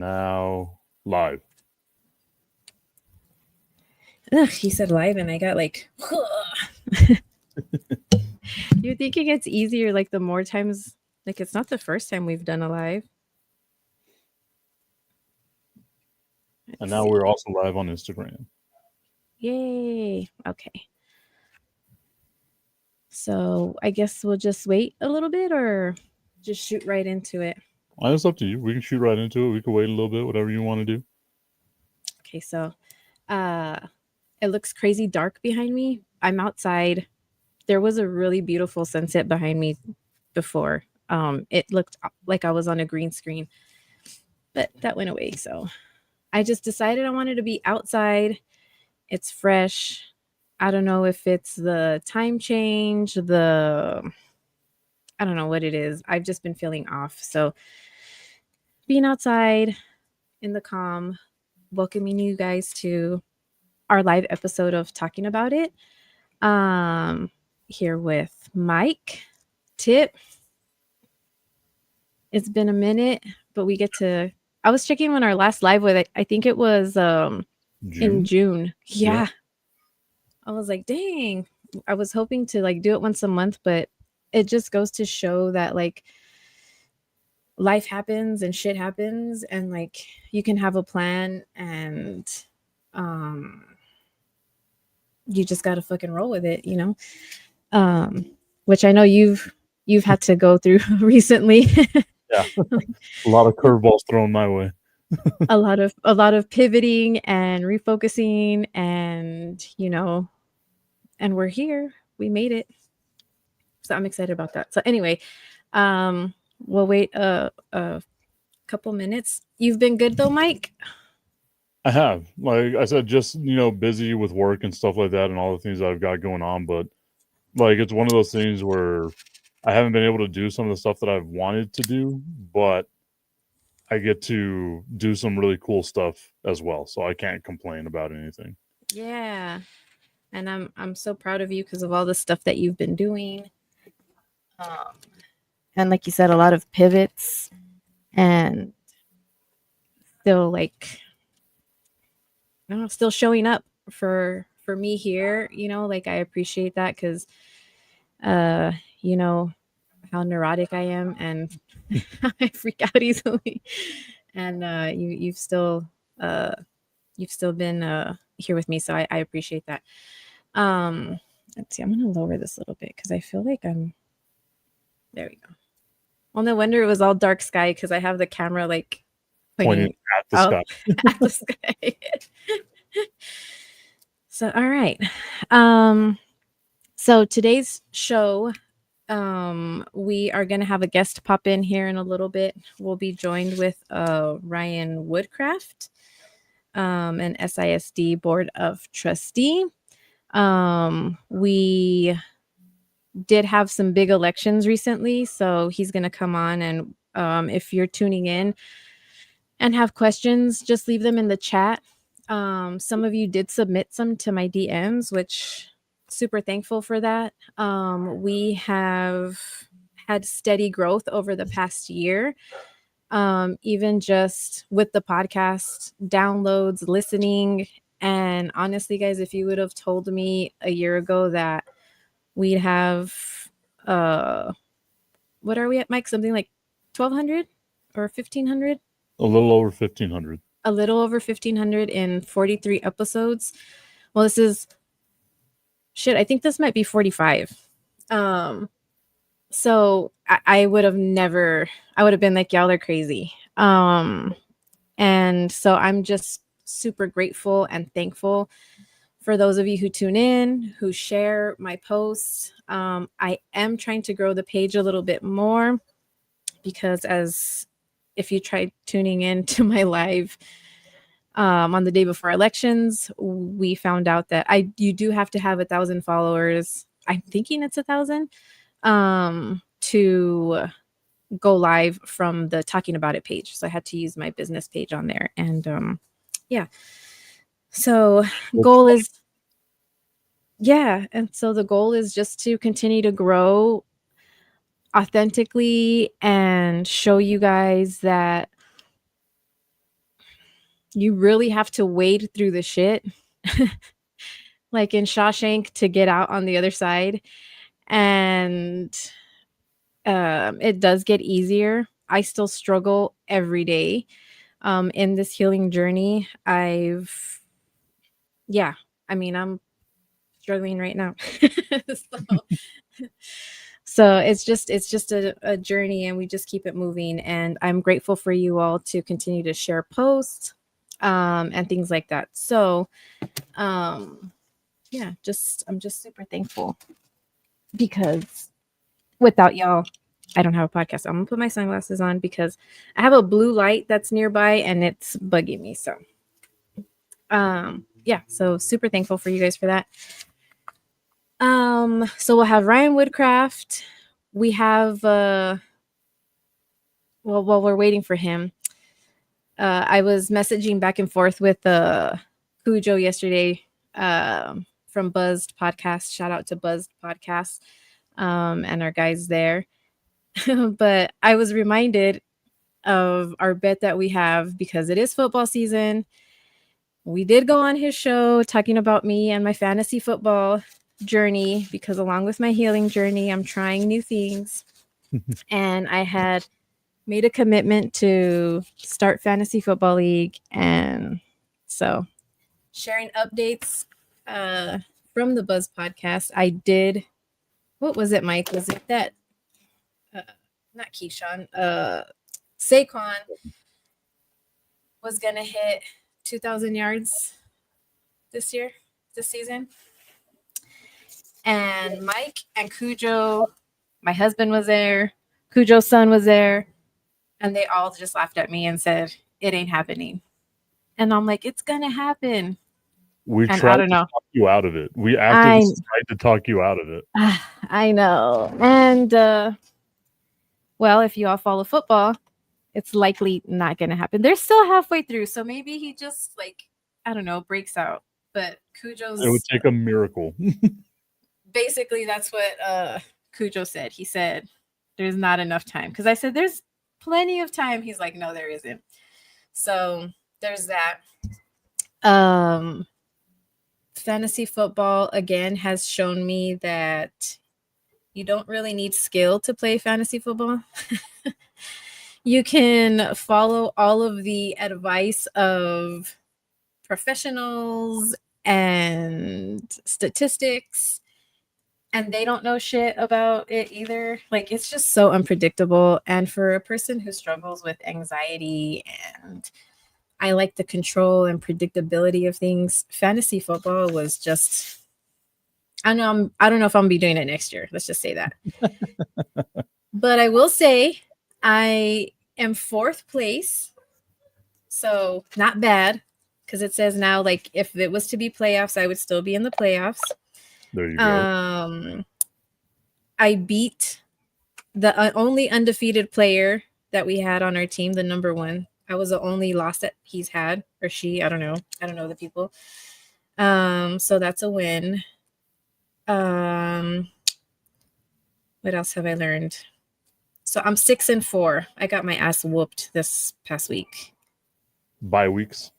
Now live. Ugh, he said live, and I got like. You're thinking it's easier, like the more times, like it's not the first time we've done a live. And Let's now see. we're also live on Instagram. Yay. Okay. So I guess we'll just wait a little bit or just shoot right into it. It's up to you. We can shoot right into it. We can wait a little bit, whatever you want to do. Okay, so uh it looks crazy dark behind me. I'm outside. There was a really beautiful sunset behind me before. It looked like I was on a green screen, but that went away. So I just decided I wanted to be outside. It's fresh. I don't know if it's the time change, I don't know what it is. I've just been feeling off. So being outside in the calm, welcoming you guys to our live episode of Talking About It. Here with Mike, Tip. It's been a minute, but we get to. I was checking when our last live was. I think it was in June? June. Yeah. Yeah, I was like, dang. I was hoping to like do it once a month, but it just goes to show that like life happens and shit happens, and like you can have a plan, and um you just gotta fucking roll with it, you know. Um, which I know you've had to go through recently. Yeah. A lot of curveballs thrown my way. A lot of pivoting and refocusing, and and we're here. We made it. So I'm excited about that. So anyway, um, we'll wait a couple minutes. You've been good though, Mike? I have. Like I said, just, busy with work and stuff like that and all the things that I've got going on. But, like, it's one of those things where I haven't been able to do some of the stuff that I've wanted to do, but I get to do some really cool stuff as well. So I can't complain about anything. Yeah. And I'm so proud of you because of all the stuff that you've been doing. Um, and like you said, a lot of pivots, and still like I don't know, still showing up for me here. Like I appreciate that because uh, you know how neurotic I am, and I freak out easily. And uh you've still been here with me, so I appreciate that. Um, let's see, I'm gonna lower this a little bit because I feel like I'm there we go. Well, no wonder it was all dark sky because I have the camera like Pointing pointing at the up sky. at the sky. So all right. Um so today's show, we are going to have a guest pop in here in a little bit. We'll be joined with Ryan Woodcraft, an SISD board of trustee. We did have some big elections recently, so he's going to come on, and if you're tuning in and have questions, just leave them in the chat. Some of you did submit some to my DMs, which super thankful for that. We have had steady growth over the past year. Even just with the podcast downloads, listening. And honestly, guys, if you would have told me a year ago that we'd have, uh, what are we at, Mike? Something like 1,200 or 1,500? A little over 1,500. A little over 1,500 in 43 episodes. Well, this is shit. I think this might be 45. Um, so I would have never, I would have been like, y'all are crazy. And so I'm just super grateful and thankful for those of you who tune in, who share my posts. I am trying to grow the page a little bit more because as if you tried tuning in to my live on the day before elections, we found out that you do have to have 1,000 followers. I'm thinking it's 1,000 to go live from the Talking About It page. So I had to use my business page on there, and yeah. So goal is and so the goal is just to continue to grow authentically and show you guys that you really have to wade through the shit, like in Shawshank, to get out on the other side. And it does get easier. I still struggle every day in this healing journey. Yeah, I mean, I'm struggling right now. so, so it's just a journey, and we just keep it moving. And I'm grateful for you all to continue to share posts and things like that. So um, yeah, I'm just super thankful because without y'all, I don't have a podcast. I'm gonna put my sunglasses on because I have a blue light that's nearby and it's bugging me. So yeah, so super thankful for you guys for that. So we'll have Ryan Woodcraft. We have well, while we're waiting for him, I was messaging back and forth with Cujo yesterday from Buzzed Podcast. Shout out to Buzzed Podcast and our guys there. But I was reminded of our bet that we have because it is football season. We did go on his show talking about me and my fantasy football journey because along with my healing journey, I'm trying new things. And I had made a commitment to start fantasy football league, and so sharing updates from the Buzz podcast. I did. What was it, Mike? Was it that uh, not Keyshawn, Saquon was gonna hit 2,000 yards this season, and Mike and Cujo, my husband was there, Cujo's son was there, and they all just laughed at me and said it ain't happening. And I'm like, it's gonna happen. We And tried I to don't know. talk you out of it. We actively I tried to talk you out of it. I know. And well, if you all follow football, it's likely not gonna happen. They're still halfway through, so maybe he just like, I don't know, breaks out. But Cujo's It would take a miracle. basically that's what Cujo said. He said there's not enough time. Because I said there's plenty of time. He's like, no, there isn't. So there's that. Fantasy football again has shown me that you don't really need skill to play fantasy football. You can follow all of the advice of professionals and statistics, and they don't know shit about it either. Like, it's just so unpredictable. And for a person who struggles with anxiety, and I like the control and predictability of things, fantasy football was just, I don't know if I'm gonna be doing it next year. Let's just say that. But I will say I am 4th place. So not bad. Because it says now, like, if it was to be playoffs, I would still be in the playoffs. There you go. I beat the only undefeated player that we had on our team, the number 1. I was the only loss that he's had, or she. I don't know. I don't know the people. So that's a win. What else have I learned? So I'm 6-4. I got my ass whooped this past week. Bye weeks.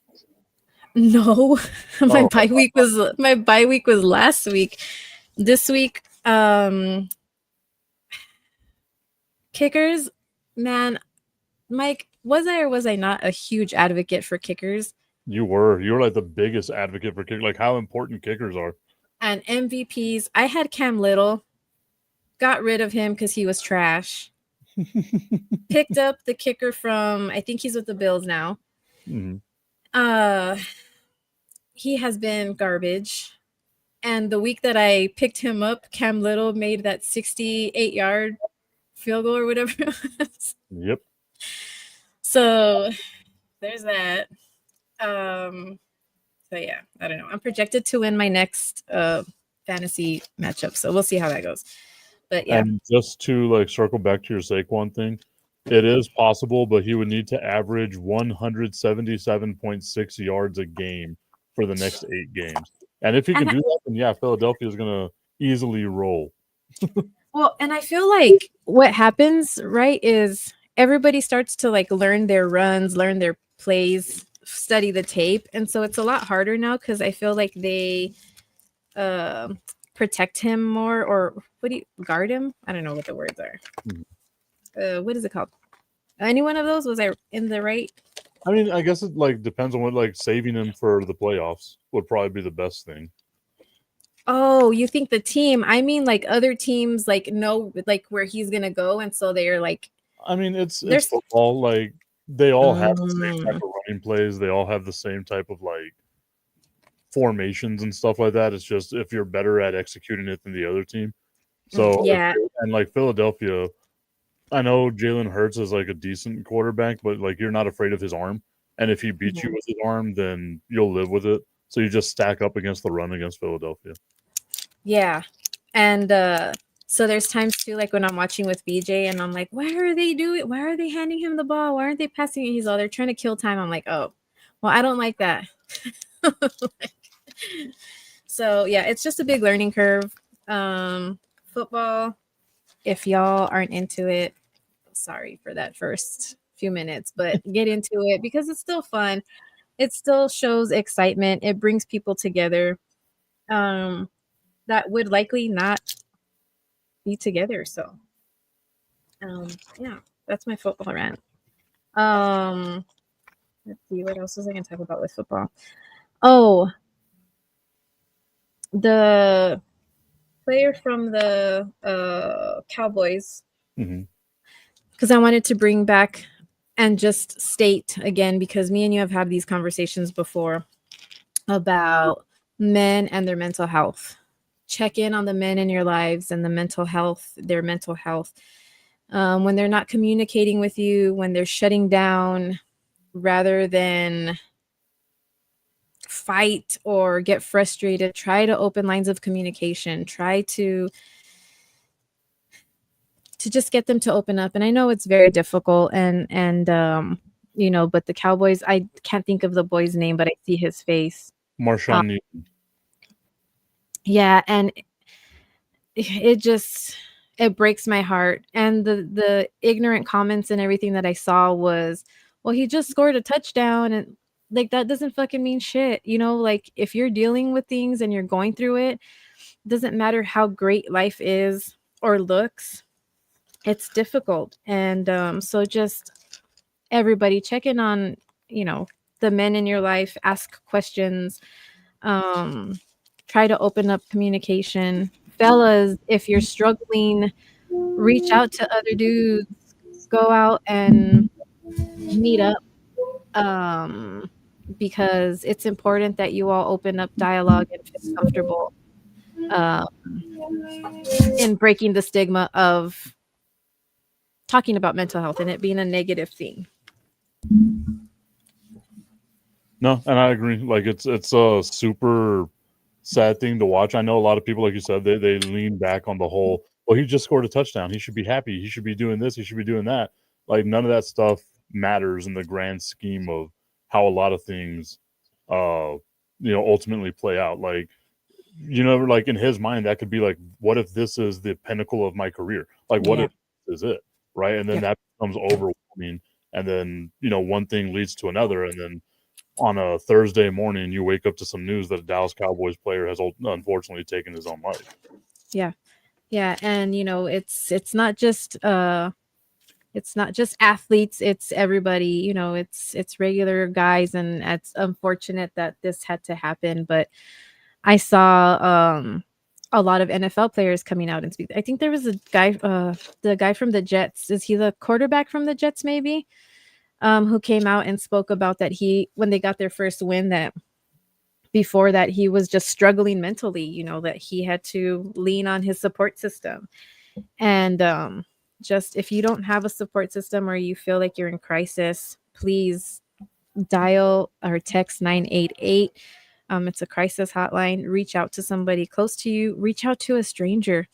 No, my bye week was last week. This week, kickers, man, Mike, was I or was I not a huge advocate for kickers? You were like the biggest advocate for kickers, like how important kickers are. And MVPs, I had Cam Little, got rid of him because he was trash. Picked up the kicker from, I think he's with the Bills now. Mm-hmm. He has been garbage. And the week that I picked him up, Cam Little made that 68-yard field goal or whatever it was. Yep. So there's that. So yeah, I don't know. I'm projected to win my next fantasy matchup, so we'll see how that goes. But yeah. And just to like circle back to your Saquon thing, it is possible, but he would need to average 177.6 yards a game for the next 8 games. And if he can do that, then yeah, Philadelphia is going to easily roll. Well, and I feel like what happens, right, is everybody starts to like learn their runs, learn their plays, study the tape, and so it's a lot harder now because I feel like they uh, protect him more, or what do you guard him? I don't know what the words are. Mhm. What is it called? Any one of those? Was I in the right? I mean, I guess it like depends on what, like saving him for the playoffs would probably be the best thing. Oh, you think the team? I mean, like other teams, like know like where he's gonna go, and so they're like, I mean, it's there's. football. Like they all have the same type Mm, of running plays. They all have the same type of like formations and stuff like that. It's just if you're better at executing it than the other team. So if yeah. and like Philadelphia, I know Jalen Hurts is like a decent quarterback, but like you're not afraid of his arm. And if he beats you Mhm. with his arm, then you'll live with it. So you just stack up against the run against Philadelphia. Yeah. And so there's times too, like when I'm watching with BJ and I'm like, why are they doing why are they handing him the ball? Why aren't they passing it? He's all they're trying to kill time. I'm like, oh, well, I don't like that. So yeah, it's just a big learning curve. Football, if y'all aren't into it, sorry for that first few minutes, but get into it because it's still fun. It still shows excitement. It brings people together. Um, that would likely not be together. So yeah, that's my football rant. Um, let's see, what else was I gonna talk about with football? Oh, the player from the Cowboys, Hmm. because I wanted to bring back and just state again, because me and you have had these conversations before about men and their mental health. Check in on the men in your lives and the mental health, their mental health. When they're not communicating with you, when they're shutting down, rather than fight or get frustrated, try to open lines of communication. Try to just get them to open up. And I know it's very difficult, and you know, but the Cowboys, I can't think of the boy's name, but I see his face. Um, Marshawn Newton. yeah, and it just it breaks my heart. And the ignorant comments and everything that I saw was, well, he just scored a touchdown, and like that doesn't fucking mean shit. You know, like if you're dealing with things and you're going through it, doesn't matter how great life is or looks, it's difficult. And so just everybody check in on, you know, the men in your life, ask questions, um try to open up communication. Fellas, if you're struggling, reach out to other dudes, go out and meet up, um because it's important that you all open up dialogue and feel comfortable uh, in breaking the stigma of talking about mental health and it being a negative thing. No, and I agree. Like it's a super sad thing to watch. I know a lot of people, like you said, they lean back on the whole, well, he just scored a touchdown. He should be happy. He should be doing this. He should be doing that. Like none of that stuff matters in the grand scheme of how a lot of things, uh, ultimately play out. Like like in his mind, that could be like, what if this is the pinnacle of my career? Like, what Yeah. if this is it, right? And then Yep. that becomes overwhelming, and then one thing leads to another, and then on a Thursday morning, you wake up to some news that a Dallas Cowboys player has unfortunately taken his own life. Yeah. Yeah. And you know, it's not just athletes, it's everybody. You know, it's regular guys, and it's unfortunate that this had to happen. But I saw a lot of NFL players coming out and speak. I think there was a guy, the guy from the Jets. Is he the quarterback from the Jets? Maybe, who came out and spoke about that he when they got their first win, that before that he was just struggling mentally. You know, that he had to lean on his support system. And just if you don't have a support system or you feel like you're in crisis, please dial or text 988. It's a crisis hotline. Reach out to somebody close to you. Reach out to a stranger,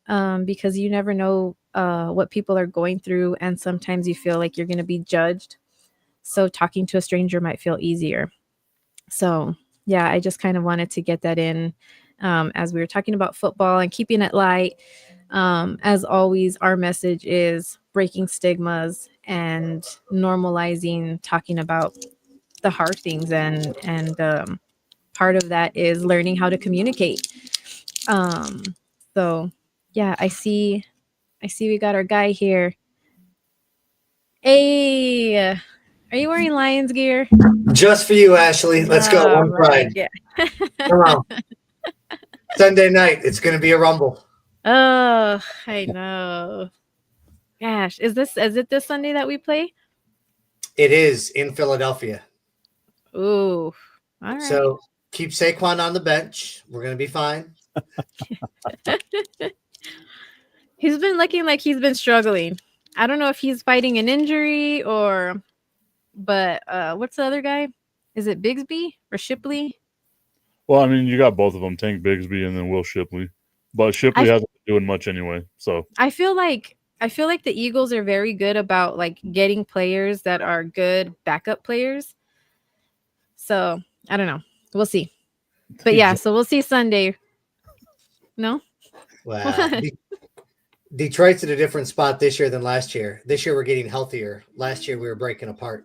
because you never know what people are going through. And sometimes you feel like you're going to be judged. So talking to a stranger might feel easier. So, yeah, I just kind of wanted to get that in, as we were talking about football and keeping it light. As always, our message is breaking stigmas and normalizing talking about the hard things, and part of that is learning how to communicate. So yeah, I see we got our guy here. Hey, are you wearing Lions gear? Just for you, Ashlee. Let's go. All One right, pride. yeah. Come on. Sunday night. It's going to be a rumble. Oh, I know. Gosh, is it this Sunday that we play? It is in Philadelphia. Ooh, all right. So keep Saquon on the bench. We're going to be fine. He's been looking like he's been struggling. I don't know if he's fighting an injury but what's the other guy? Is it Bigsby or Shipley? Well, I mean, you got both of them, Tank Bigsby and then Will Shipley. But Shipley hasn't been doing much anyway. So I feel like the Eagles are very good about like getting players that are good backup players. So I don't know. We'll see. But yeah, so we'll see Sunday. No? Wow. Detroit's at a different spot this year than last year. This year we're getting healthier. Last year we were breaking apart.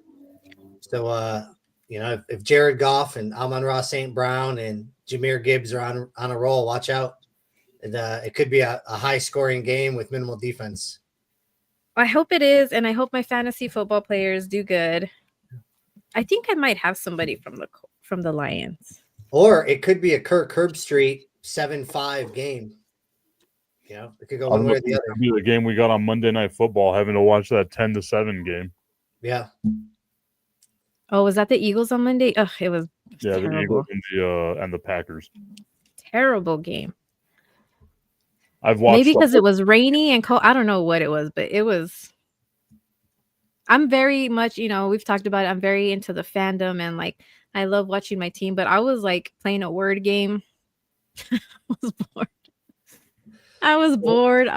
So if Jared Goff and Amon-Ra St. Brown and Jahmyr Gibbs are on a roll, watch out. It could be a high-scoring game with minimal defense. I hope it is, and I hope my fantasy football players do good. I think I might have somebody from the Lions. Or it could be a Kirk Herbstreit 7-5 game. It could go one way or the other. It could be the game we got on Monday Night Football, having to watch that 10-7 game. Yeah. Oh, was that the Eagles on Monday? Oh, it was terrible. The Eagles and the Packers. Terrible game. I've watched maybe because it was rainy and cold. I don't know what it was, but it was. I'm very much, we've talked about it. I'm very into the fandom and like I love watching my team, but I was like playing a word game. I was bored.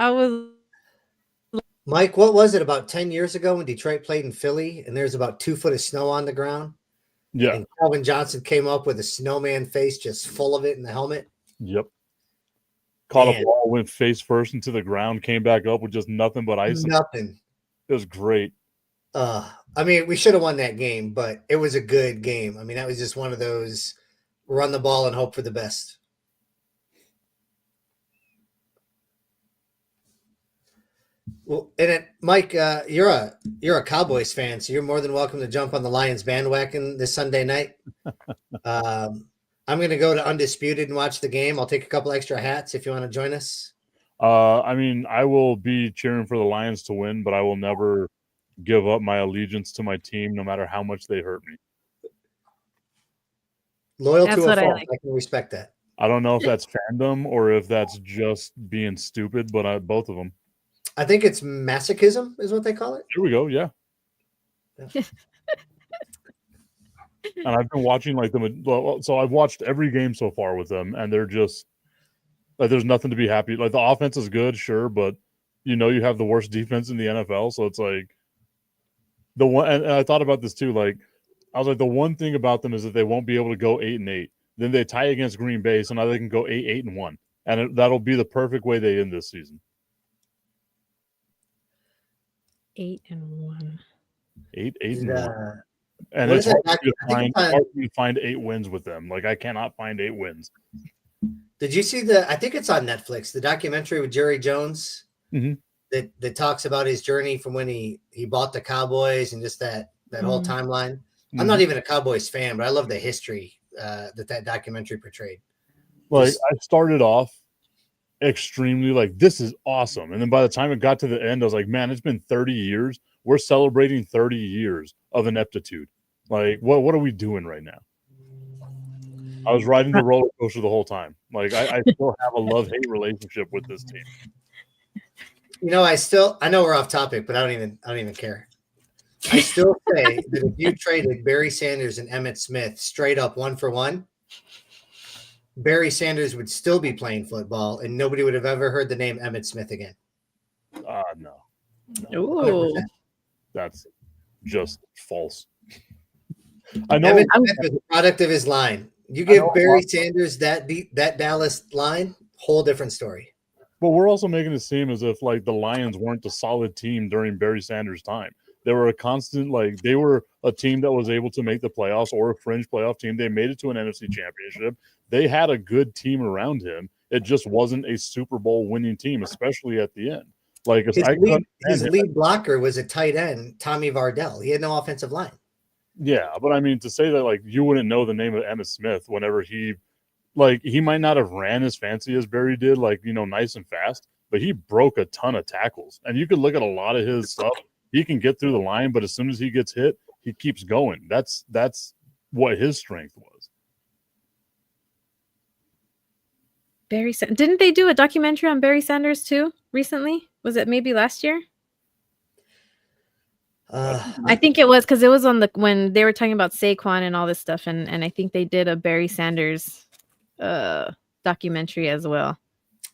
Mike, what was it about 10 years ago when Detroit played in Philly and there's about 2 foot of snow on the ground? Yeah. And Calvin Johnson came up with a snowman face just full of it in the helmet. Yep. Caught a ball, went face first into the ground, came back up with just nothing but ice. Nothing. It was great. We should have won that game, but it was a good game. I mean, that was just one of those run the ball and hope for the best. Well, Mike, you're a Cowboys fan, so you're more than welcome to jump on the Lions bandwagon this Sunday night. I'm going to go to Undisputed and watch the game. I'll take a couple extra hats if you want to join us. I will be cheering for the Lions to win, but I will never give up my allegiance to my team, no matter how much they hurt me. Loyal to a fault. I can respect that. I don't know if that's fandom or if that's just being stupid, but both of them. I think it's masochism is what they call it. Here we go. Yeah. And I've been watching so I've watched every game so far with them, and they're just like, there's nothing to be happy. Like the offense is good, sure, but you have the worst defense in the NFL. So it's like the one, and I thought about this too. Like I was like, the one thing about them is that they won't be able to go 8-8. Then they tie against Green Bay, so now they can go 8-1, and that'll be the perfect way they end this season. 8-1. 8-1. And it's hard to find 8 wins with them. Like I cannot find 8 wins. Did you see I think it's on Netflix, the documentary with Jerry Jones that talks about his journey from when he bought the Cowboys and just that whole timeline. I'm not even a Cowboys fan, but I love the history that documentary portrayed. Like I started off extremely like, this is awesome. And then by the time it got to the end, I was like, man, it's been 30 years. We're celebrating 30 years of ineptitude. Like, what are we doing right now? I was riding the roller coaster the whole time. Like, I still have a love-hate relationship with this team. I know we're off topic, but I don't even care. I still say that if you traded Barry Sanders and Emmitt Smith straight up 1-for-1, Barry Sanders would still be playing football, and nobody would have ever heard the name Emmitt Smith again. No. Ooh. That's just false. I know Emmitt Smith was a product of his line. You give Barry Sanders that Dallas line, whole different story. But we're also making it seem as if like the Lions weren't a solid team during Barry Sanders' time. They were a constant, like, they were a team that was able to make the playoffs or a fringe playoff team. They made it to an NFC championship. They had a good team around him. It just wasn't a Super Bowl winning team, especially at the end. Like, I could understand His him. lead blocker was a tight end, Tommy Vardell. He had no offensive line. Yeah, but I mean, to say that, like, you wouldn't know the name of Emmitt Smith whenever he, like, he might not have ran as fancy as Barry did, like, you know, nice and fast, but he broke a ton of tackles. And you could look at a lot of his stuff. He can get through the line, but as soon as he gets hit, he keeps going. That's what his strength was. Didn't they do a documentary on Barry Sanders too recently? Was it maybe last year? I think it was, because it was on when they were talking about Saquon and all this stuff, and I think they did a Barry Sanders documentary as well.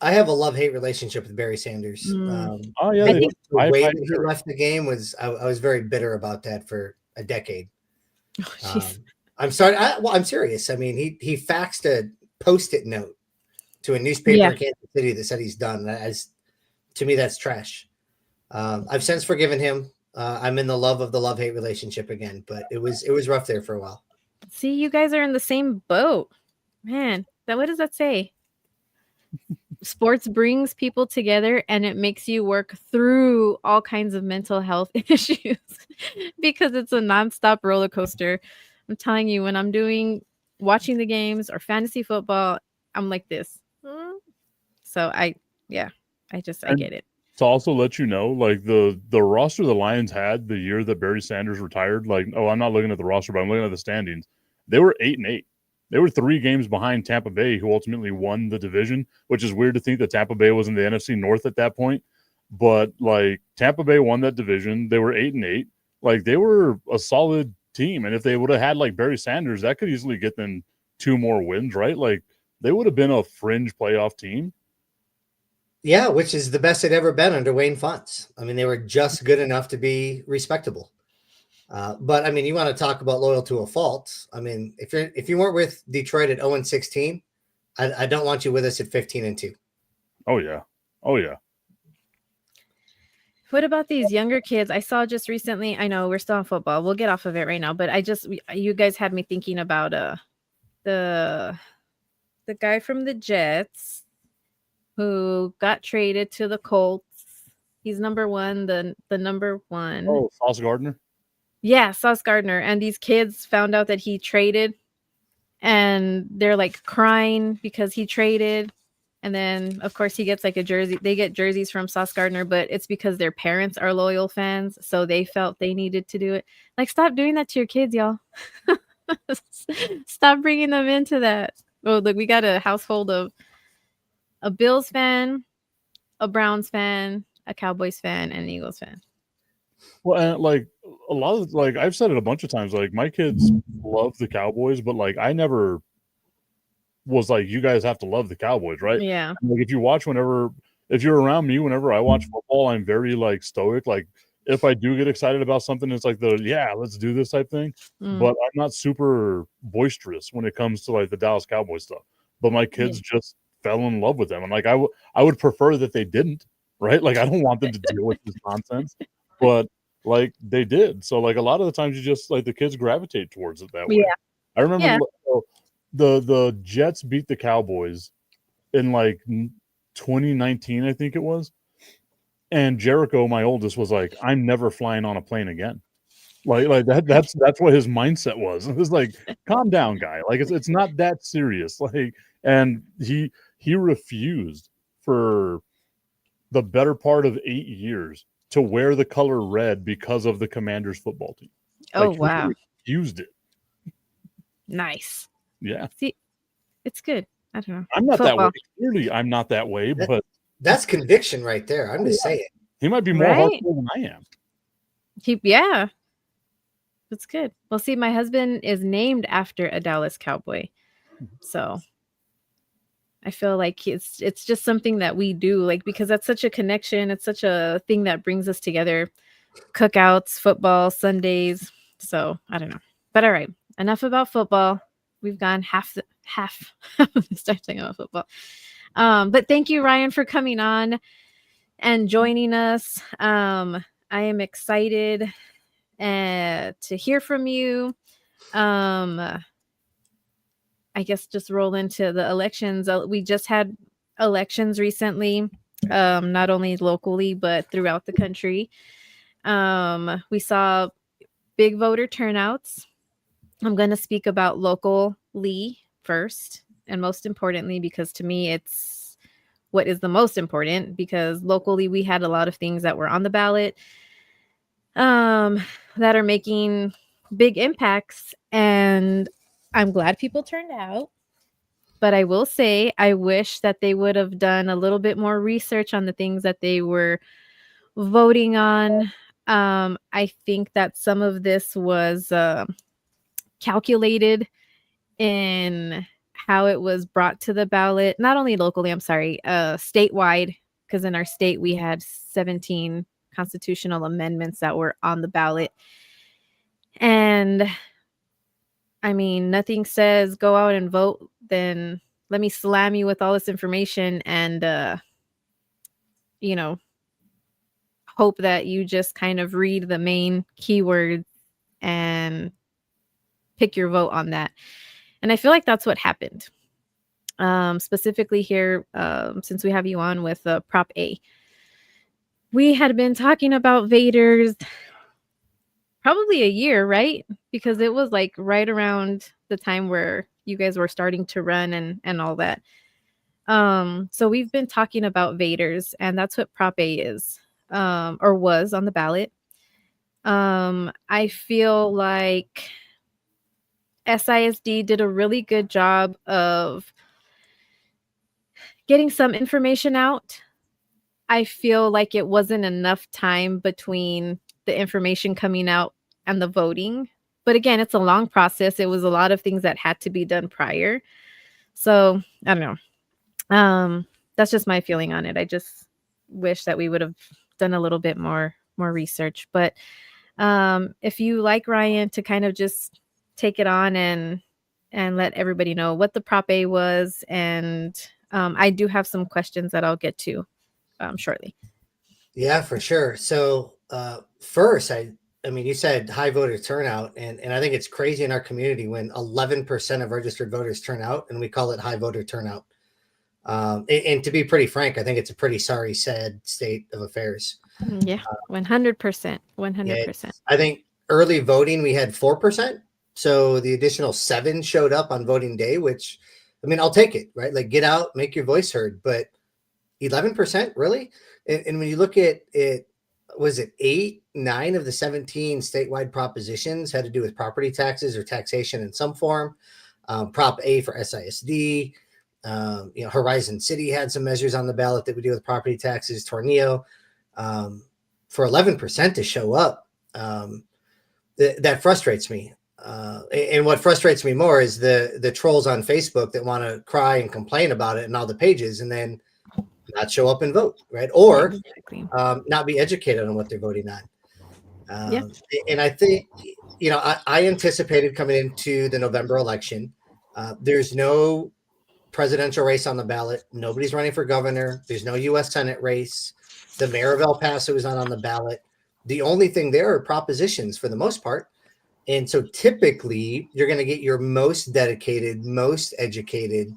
I have a love-hate relationship with Barry Sanders. Oh yeah, the way that he left the game was I was very bitter about that for a decade. I'm sorry. I'm serious. I mean, he faxed a Post-it note to a newspaper in Kansas City that said he's done. To me, that's trash. I've since forgiven him. I'm in the love-hate relationship again, but it was rough there for a while. See, you guys are in the same boat, man. What does that say? Sports brings people together, and it makes you work through all kinds of mental health issues because it's a nonstop roller coaster. I'm telling you, when I'm watching the games or fantasy football, I'm like this. So I get it. To also let you know, like, the roster the Lions had the year that Barry Sanders retired, like, I'm not looking at the roster, but I'm looking at the standings. They were 8-8. They were 3 games behind Tampa Bay, who ultimately won the division, which is weird to think that Tampa Bay was in the NFC North at that point. But, like, Tampa Bay won that division. They were 8-8. Like, they were a solid team. And if they would have had, like, Barry Sanders, that could easily get them 2 more wins, right? Like, they would have been a fringe playoff team. Yeah, which is the best they'd ever been under Wayne Fontes. I mean, they were just good enough to be respectable. But I mean, you want to talk about loyal to a fault. I mean, if you weren't with Detroit at 0-16, I don't want you with us at 15-2. Oh yeah. Oh yeah. What about these younger kids? I saw just recently, I know we're still on football. We'll get off of it right now, but you guys had me thinking about the guy from the Jets who got traded to the Colts. He's number 1, the number 1. Oh, Sauce Gardner? Yeah, Sauce Gardner. And these kids found out that he traded, and they're like crying because he traded. And then, of course, he gets like a jersey. They get jerseys from Sauce Gardner, but it's because their parents are loyal fans. So they felt they needed to do it. Like, stop doing that to your kids, y'all. Stop bringing them into that. Oh, look, we got a household of a Bills fan, a Browns fan, a Cowboys fan, and an Eagles fan. Well, and like a lot of, like, I've said it a bunch of times, like, my kids love the Cowboys, but like I never was like, you guys have to love the Cowboys, right? Yeah. Like, if you're around me whenever I watch football, I'm very like stoic. Like, if I do get excited about something, it's like let's do this type thing. But I'm not super boisterous when it comes to like the Dallas Cowboys stuff. But my kids just fell in love with them, and like I would prefer that they didn't, right? Like, I don't want them to deal with this nonsense, but like they did. So like a lot of the times you just like the kids gravitate towards it that way. Yeah. I remember the Jets beat the Cowboys in like 2019, I think it was. And Jericho, my oldest, was like, I'm never flying on a plane again. Like that's what his mindset was. It was like, calm down, guy. Like, it's not that serious. Like, and he refused for the better part of 8 years to wear the color red because of the Commanders football team. Oh, wow. He refused it. Nice. Yeah. See, it's good. I don't know. I'm not that way. Clearly, I'm not that way, but that's conviction right there. I'm just saying. He might be more hardcore than I am. Yeah. That's good. Well, see, my husband is named after a Dallas Cowboy. So I feel like it's just something that we do, like, because that's such a connection. It's such a thing that brings us together. Cookouts, football, Sundays. So I don't know. But all right, enough about football. We've gone half start talking about football. But thank you, Ryan, for coming on and joining us. I am excited to hear from you. I guess just roll into the elections. We just had elections recently, not only locally but throughout the country. We saw big voter turnouts. I'm going to speak about locally first, and most importantly, because to me it's what is the most important, because locally we had a lot of things that were on the ballot that are making big impacts, and I'm glad people turned out. But I will say I wish that they would have done a little bit more research on the things that they were voting on. I think that some of this was calculated in how it was brought to the ballot, not only locally, I'm sorry, statewide, because in our state we had 17 constitutional amendments that were on the ballot. And I mean, nothing says go out and vote, then let me slam you with all this information and, you know, hope that you just kind of read the main keywords and pick your vote on that. And I feel like that's what happened. Specifically here, since we have you on with Prop A. We had been talking about Vaders probably a year, right? Because it was like right around the time where you guys were starting to run and all that. So we've been talking about Vaders, and that's what Prop A is, or was on the ballot. I feel like SISD did a really good job of getting some information out. I feel like it wasn't enough time between the information coming out and the voting. But again, it's a long process. It was a lot of things that had to be done prior. So I don't know. That's just my feeling on it. I just wish that we would have done a little bit more research. But if you like, Ryan, to kind of just take it on and let everybody know what the Prop A was, and I do have some questions that I'll get to shortly. Yeah, for sure. So first, I mean, you said high voter turnout, and I think it's crazy in our community when 11% of registered voters turn out, and we call it high voter turnout. And to be pretty frank, I think it's a pretty sorry, sad state of affairs. Yeah, 100%. 100%. I think early voting, we had 4%. So the additional 7 showed up on voting day, which, I mean, I'll take it, right? Like, get out, make your voice heard. But 11%, really? And when you look at it, was it 8, 9 of the 17 statewide propositions had to do with property taxes or taxation in some form? Prop A for SISD. Horizon City had some measures on the ballot that would deal with property taxes. Tornillo, for 11% to show up, that frustrates me. And what frustrates me more is the trolls on Facebook that want to cry and complain about it in all the pages, and then not show up and vote, right? Or exactly. not be educated on what they're voting on. Yeah. And I think, I anticipated coming into the November election, there's no presidential race on the ballot. Nobody's running for governor. There's no U.S. Senate race. The mayor of El Paso is not on the ballot. The only thing there are propositions for the most part. And so typically you're going to get your most dedicated, most educated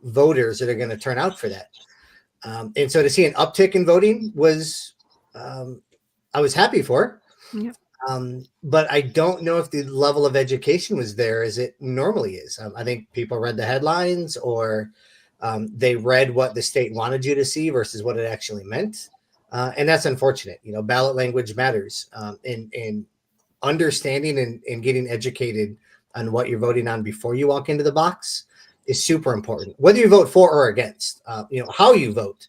voters that are going to turn out for that. And so to see an uptick in voting was, I was happy for. Yep. But I don't know if the level of education was there as it normally is. I think people read the headlines, or they read what the state wanted you to see versus what it actually meant. And that's unfortunate. Ballot language matters. And understanding and getting educated on what you're voting on before you walk into the box is super important. Whether you vote for or against, how you vote,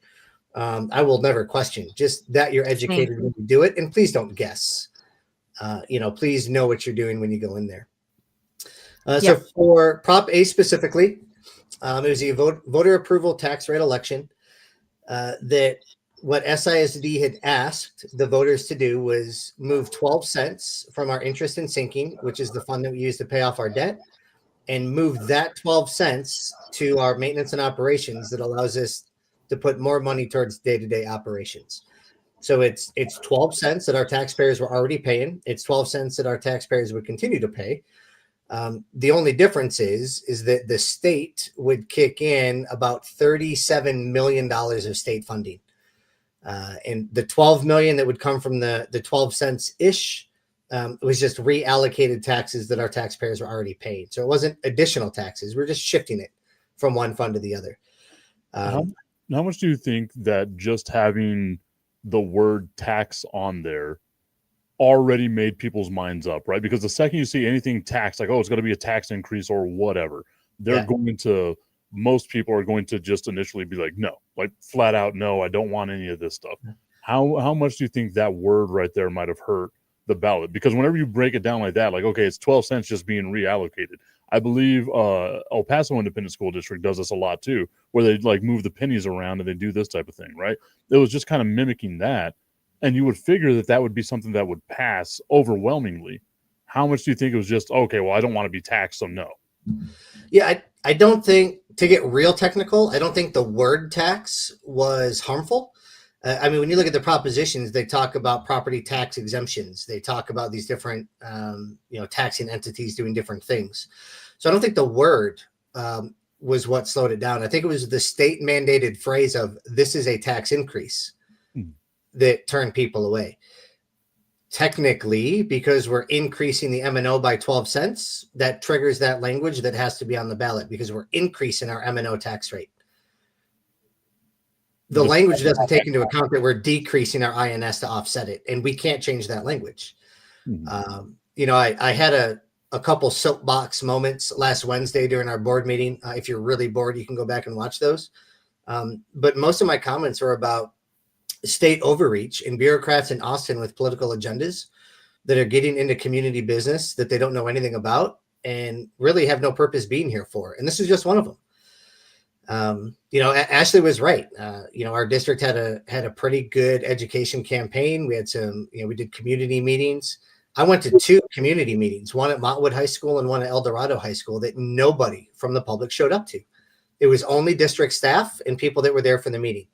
I will never question. Just that you're educated when you do it, and please don't guess. Please know what you're doing when you go in there. So for Prop A specifically, it was a voter approval tax rate election. That what SISD had asked the voters to do was move 12 cents from our interest in sinking, which is the fund that we use to pay off our debt, and move that 12 cents to our maintenance and operations that allows us to put more money towards day-to-day operations. So it's 12 cents that our taxpayers were already paying. It's 12 cents that our taxpayers would continue to pay. The only difference is that the state would kick in about $37 million of state funding. And the 12 million that would come from the 12 cents ish was just reallocated taxes that our taxpayers were already paying. So it wasn't additional taxes. We're just shifting it from one fund to the other. How much do you think that just having the word tax on there already made people's minds up, right? Because the second you see anything taxed, like, oh, it's going to be a tax increase or whatever, they're going to, most people are going to just initially be like, no, like flat out, no, I don't want any of this stuff. How much do you think that word right there might have hurt the ballot? Because whenever you break it down like that, like, okay, it's 12 cents just being reallocated. I believe El Paso Independent School District does this a lot too, where they like move the pennies around and they do this type of thing, right? It was just kind of mimicking that. And you would figure that that would be something that would pass overwhelmingly. How much do you think it was just, okay, well, I don't want to be taxed, so no? Yeah, I don't think, to get real technical, I don't think the word tax was harmful. I mean, when you look at the propositions, they talk about property tax exemptions. They talk about these different, taxing entities doing different things. So I don't think the word was what slowed it down. I think it was the state mandated phrase of this is a tax increase that turned people away. Technically, because we're increasing the M&O by 12 cents, that triggers that language that has to be on the ballot because we're increasing our M&O tax rate. The language doesn't take into account that we're decreasing our INS to offset it, and we can't change that language. I had a couple soapbox moments last Wednesday during our board meeting. If you're really bored, you can go back and watch those. But most of my comments were about state overreach and bureaucrats in Austin with political agendas that are getting into community business that they don't know anything about and really have no purpose being here for. And this is just one of them. Ashlee was right. Our district had a pretty good education campaign. We had we did community meetings. I went to 2 community meetings, one at Montwood High School and one at El Dorado High School, that nobody from the public showed up to. It was only district staff and people that were there for the meeting.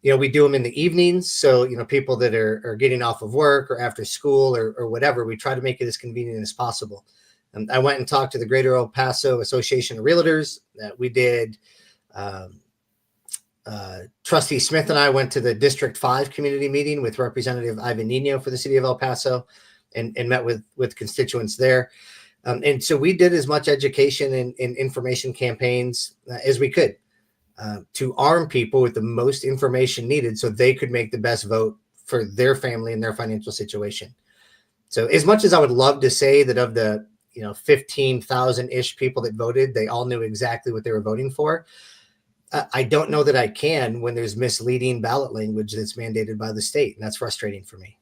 We do them in the evenings. So, people that are getting off of work or after school or whatever, we try to make it as convenient as possible. And I went and talked to the Greater El Paso Association of Realtors. We did. Trustee Smith and I went to the District 5 community meeting with Representative Ivan Nino for the city of El Paso and met with constituents there. And so we did as much education and information campaigns as we could. To arm people with the most information needed so they could make the best vote for their family and their financial situation. So as much as I would love to say that of the 15,000-ish people that voted, they all knew exactly what they were voting for, I don't know that I can when there's misleading ballot language that's mandated by the state, and that's frustrating for me.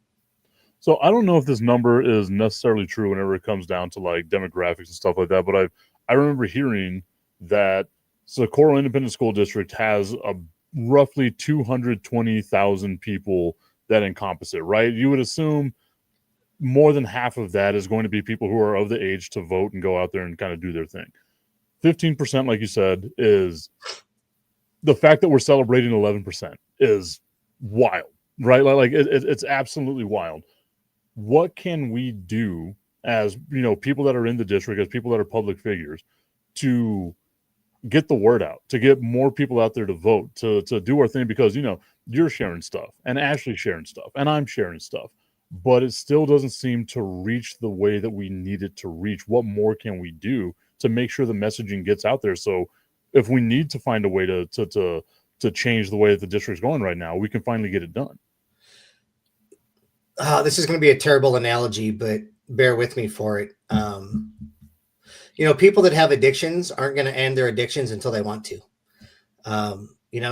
So I don't know if this number is necessarily true whenever it comes down to like demographics and stuff like that, but I remember hearing that Socorro Independent School District has a roughly 220,000 people that encompass it, right? You would assume more than half of that is going to be people who are of the age to vote and go out there and kind of do their thing. 15%, like you said, is the fact that we're celebrating 11% is wild, right? Like it's absolutely wild. What can we do as, people that are in the district, as people that are public figures, to get the word out, to get more people out there to vote, to do our thing? Because, you're sharing stuff and Ashlee's sharing stuff and I'm sharing stuff, but it still doesn't seem to reach the way that we need it to reach. What more can we do to make sure the messaging gets out there? So if we need to find a way to change the way that the district's going right now, we can finally get it done. This is going to be a terrible analogy, but bear with me for it. People that have addictions aren't going to end their addictions until they want to.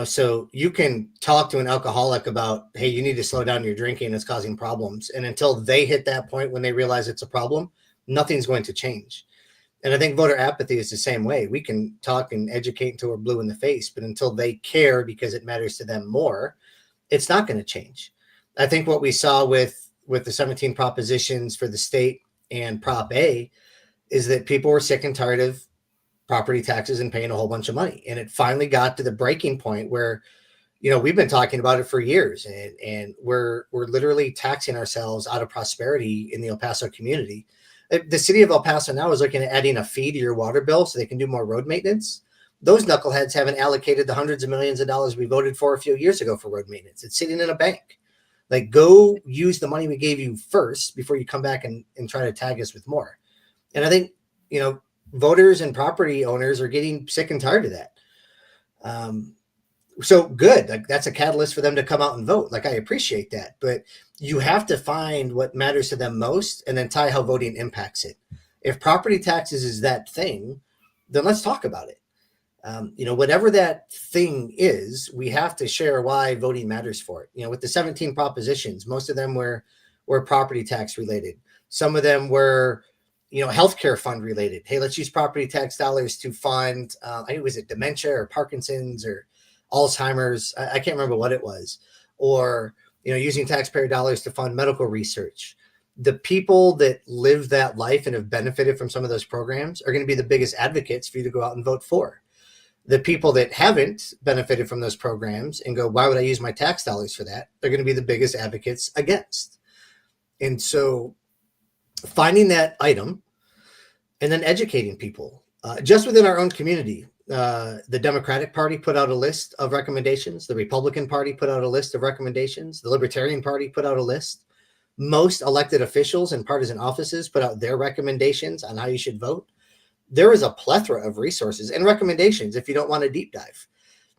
So you can talk to an alcoholic about, hey, you need to slow down your drinking, it's causing problems. And until they hit that point when they realize it's a problem, nothing's going to change. And I think voter apathy is the same way. We can talk and educate until we're blue in the face, but until they care because it matters to them more, it's not going to change. I think what we saw with the 17 propositions for the state and Prop A is that people were sick and tired of property taxes and paying a whole bunch of money. And it finally got to the breaking point where we've been talking about it for years, and we're literally taxing ourselves out of prosperity in the El Paso community. The city of El Paso now is looking at adding a fee to your water bill so they can do more road maintenance. Those knuckleheads haven't allocated the hundreds of millions of dollars we voted for a few years ago for road maintenance. It's sitting in a bank. Like, go use the money we gave you first before you come back and try to tag us with more. And I think, voters and property owners are getting sick and tired of that. So good. Like, that's a catalyst for them to come out and vote. Like, I appreciate that, but you have to find what matters to them most and then tie how voting impacts it. If property taxes is that thing, then let's talk about it. Whatever that thing is, we have to share why voting matters for it. With the 17 propositions, most of them were property tax related. Some of them were, healthcare fund related. Hey, let's use property tax dollars to fund, I think, was it dementia or Parkinson's or Alzheimer's? I can't remember what it was. Or, using taxpayer dollars to fund medical research. The people that live that life and have benefited from some of those programs are going to be the biggest advocates for you to go out and vote for. The people that haven't benefited from those programs and go, why would I use my tax dollars for that? They're going to be the biggest advocates against. And so finding that item and then educating people just within our own community. The Democratic Party put out a list of recommendations. The Republican Party put out a list of recommendations. The Libertarian Party put out a list. Most elected officials and partisan offices put out their recommendations on how you should vote. There is a plethora of resources and recommendations. If you don't want a deep dive,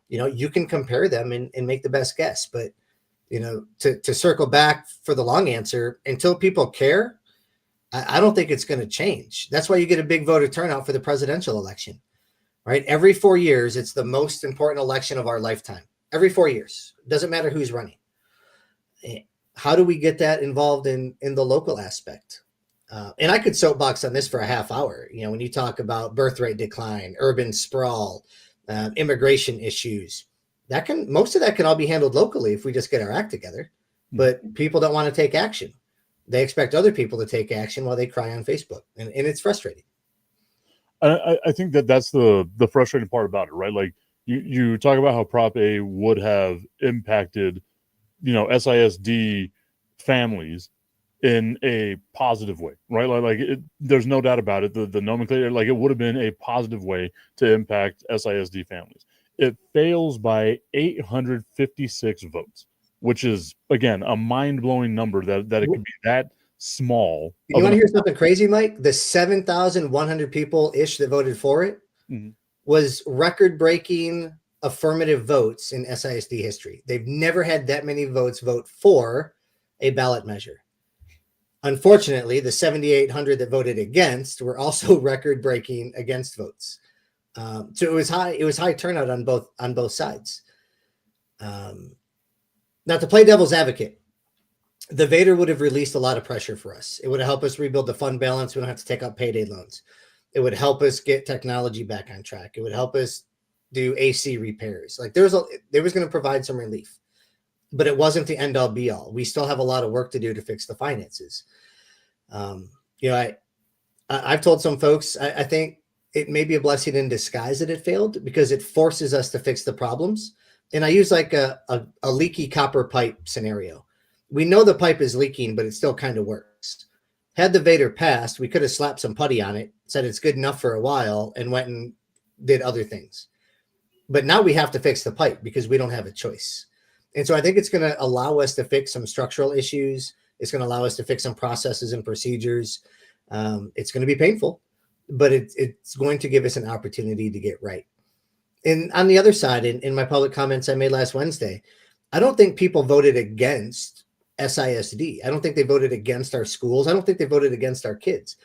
you can compare them and make the best guess. But, to circle back for the long answer, until people care, I don't think it's going to change. That's why you get a big voter turnout for the presidential election, right? Every 4 years, it's the most important election of our lifetime. Every 4 years, doesn't matter who's running. How do we get that involved in the local aspect? And I could soapbox on this for a half hour. When you talk about birth rate decline, urban sprawl, immigration issues, most of that can all be handled locally if we just get our act together. But people don't want to take action. They expect other people to take action while they cry on Facebook, and it's frustrating. I think that's the frustrating part about it, right? Like, you talk about how Prop A would have impacted, SISD families in a positive way, right? There's no doubt about it. The nomenclature, it would have been a positive way to impact SISD families. It fails by 856 votes, which is, again, a mind-blowing number that it could be that small. You want to hear something crazy, Mike? The 7,100 people-ish that voted for it was record-breaking affirmative votes in SISD history. They've never had that many votes vote for a ballot measure. Unfortunately, the 7,800 that voted against were also record-breaking against votes. So it was high turnout on both sides. Now, to play devil's advocate, the Vader would have released a lot of pressure for us. It would have helped us rebuild the fund balance. We don't have to take out payday loans. It would help us get technology back on track. It would help us do AC repairs. There was going to provide some relief, but it wasn't the end all be all. We still have a lot of work to do to fix the finances. I've told some folks, I think it may be a blessing in disguise that it failed because it forces us to fix the problems. And I use a leaky copper pipe scenario. We know the pipe is leaking, but it still kind of works. Had the Vader passed, we could have slapped some putty on it, said it's good enough for a while, and went and did other things. But now we have to fix the pipe because we don't have a choice. And so I think it's going to allow us to fix some structural issues. It's going to allow us to fix some processes and procedures. It's going to be painful, but it's going to give us an opportunity to get right. And on the other side, in my public comments I made last Wednesday, I don't think people voted against SISD. I don't think they voted against our schools. I don't think they voted against our kids.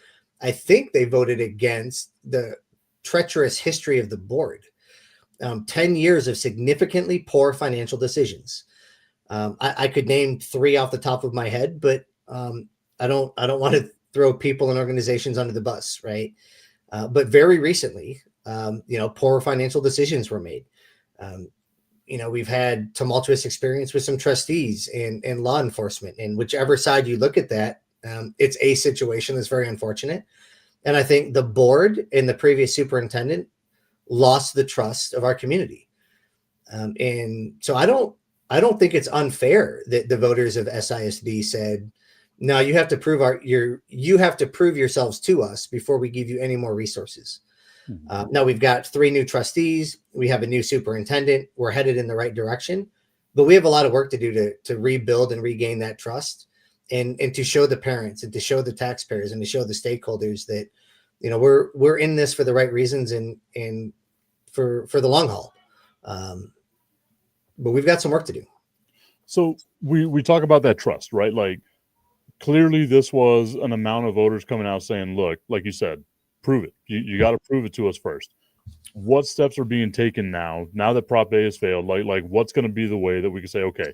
I think they voted against the treacherous history of the board. 10 years of significantly poor financial decisions. I could name 3 off the top of my head, but I don't want to throw people and organizations under the bus, right? But very recently, poor financial decisions were made. We've had tumultuous experience with some trustees and law enforcement, and whichever side you look at that, it's a situation that's very unfortunate. And I think the board and the previous superintendent lost the trust of our community. And so I don't think it's unfair that the voters of SISD said, no, you have to you have to prove yourselves to us before we give you any more resources. Now we've got 3 new trustees. We have a new superintendent. We're headed in the right direction, but we have a lot of work to do to rebuild and regain that trust, and to show the parents and to show the taxpayers and to show the stakeholders that, you know, we're in this for the right reasons and for the long haul. But we've got some work to do. So we talk about that trust, right? Like, clearly this was an amount of voters coming out saying, look, like you said, prove it. You got to prove it to us first. What steps are being taken now that Prop A has failed? Like what's going to be the way that we can say, okay,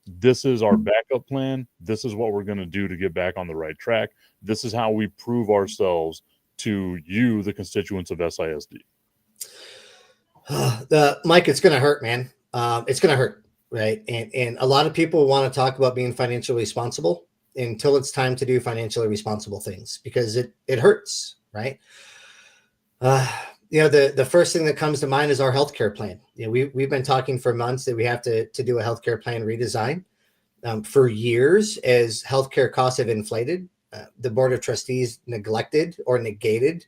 this is our backup plan. This is what we're going to do to get back on the right track. This is how we prove ourselves to you, the constituents of SISD. Mike, it's going to hurt, man. It's going to hurt, right? And a lot of people want to talk about being financially responsible until it's time to do financially responsible things, because it hurts, right? You know, the first thing that comes to mind is our healthcare plan. You know, we've been talking for months that we have to do a healthcare plan redesign. For years, as healthcare costs have inflated, the Board of Trustees neglected or negated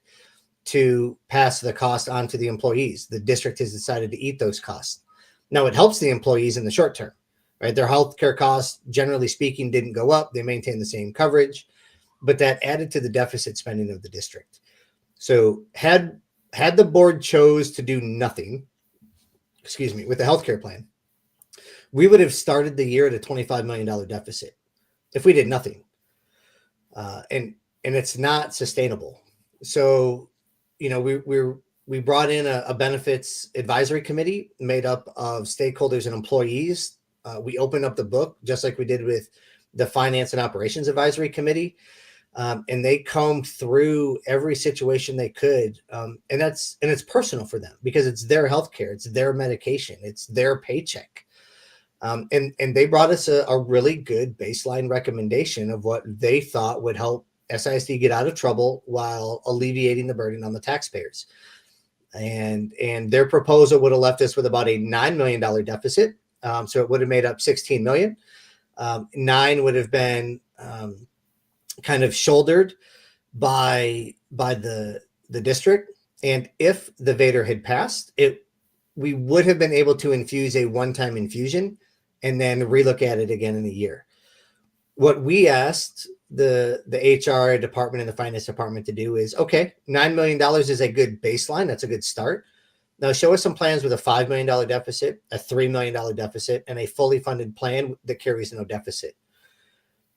to pass the cost on to the employees. The district has decided to eat those costs. Now, it helps the employees in the short term, right? Their healthcare costs, generally speaking, didn't go up. They maintained the same coverage, but that added to the deficit spending of the district. So had the board chose to do nothing, with the healthcare plan, we would have started the year at a $25 million deficit if we did nothing. And it's not sustainable. So, you know, we brought in a benefits advisory committee made up of stakeholders and employees. We opened up the book just like we did with the finance and operations advisory committee. And they combed through every situation they could. And it's personal for them because it's their healthcare, it's their medication, it's their paycheck. And they brought us a really good baseline recommendation of what they thought would help SISD get out of trouble while alleviating the burden on the taxpayers. And their proposal would have left us with about a $9 million deficit. So it would have made up $16 million. 9 would have been kind of shouldered by the district. And if the Vader had passed, we would have been able to infuse a one-time infusion and then relook at it again in a year. What we asked the HR department and the finance department to do is, okay, $9 million is a good baseline. That's a good start. Now show us some plans with a $5 million deficit, a $3 million deficit, and a fully funded plan that carries no deficit.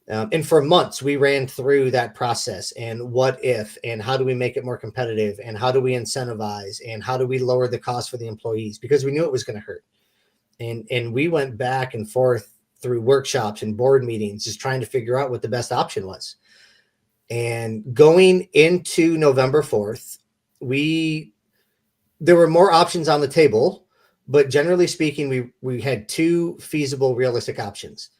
And for months, we ran through that process and what if, and how do we make it more competitive, and how do we incentivize, and how do we lower the cost for the employees, because we knew it was going to hurt. And we went back and forth through workshops and board meetings, just trying to figure out what the best option was. And going into November 4th, there were more options on the table, but generally speaking, we had 2 feasible, realistic options.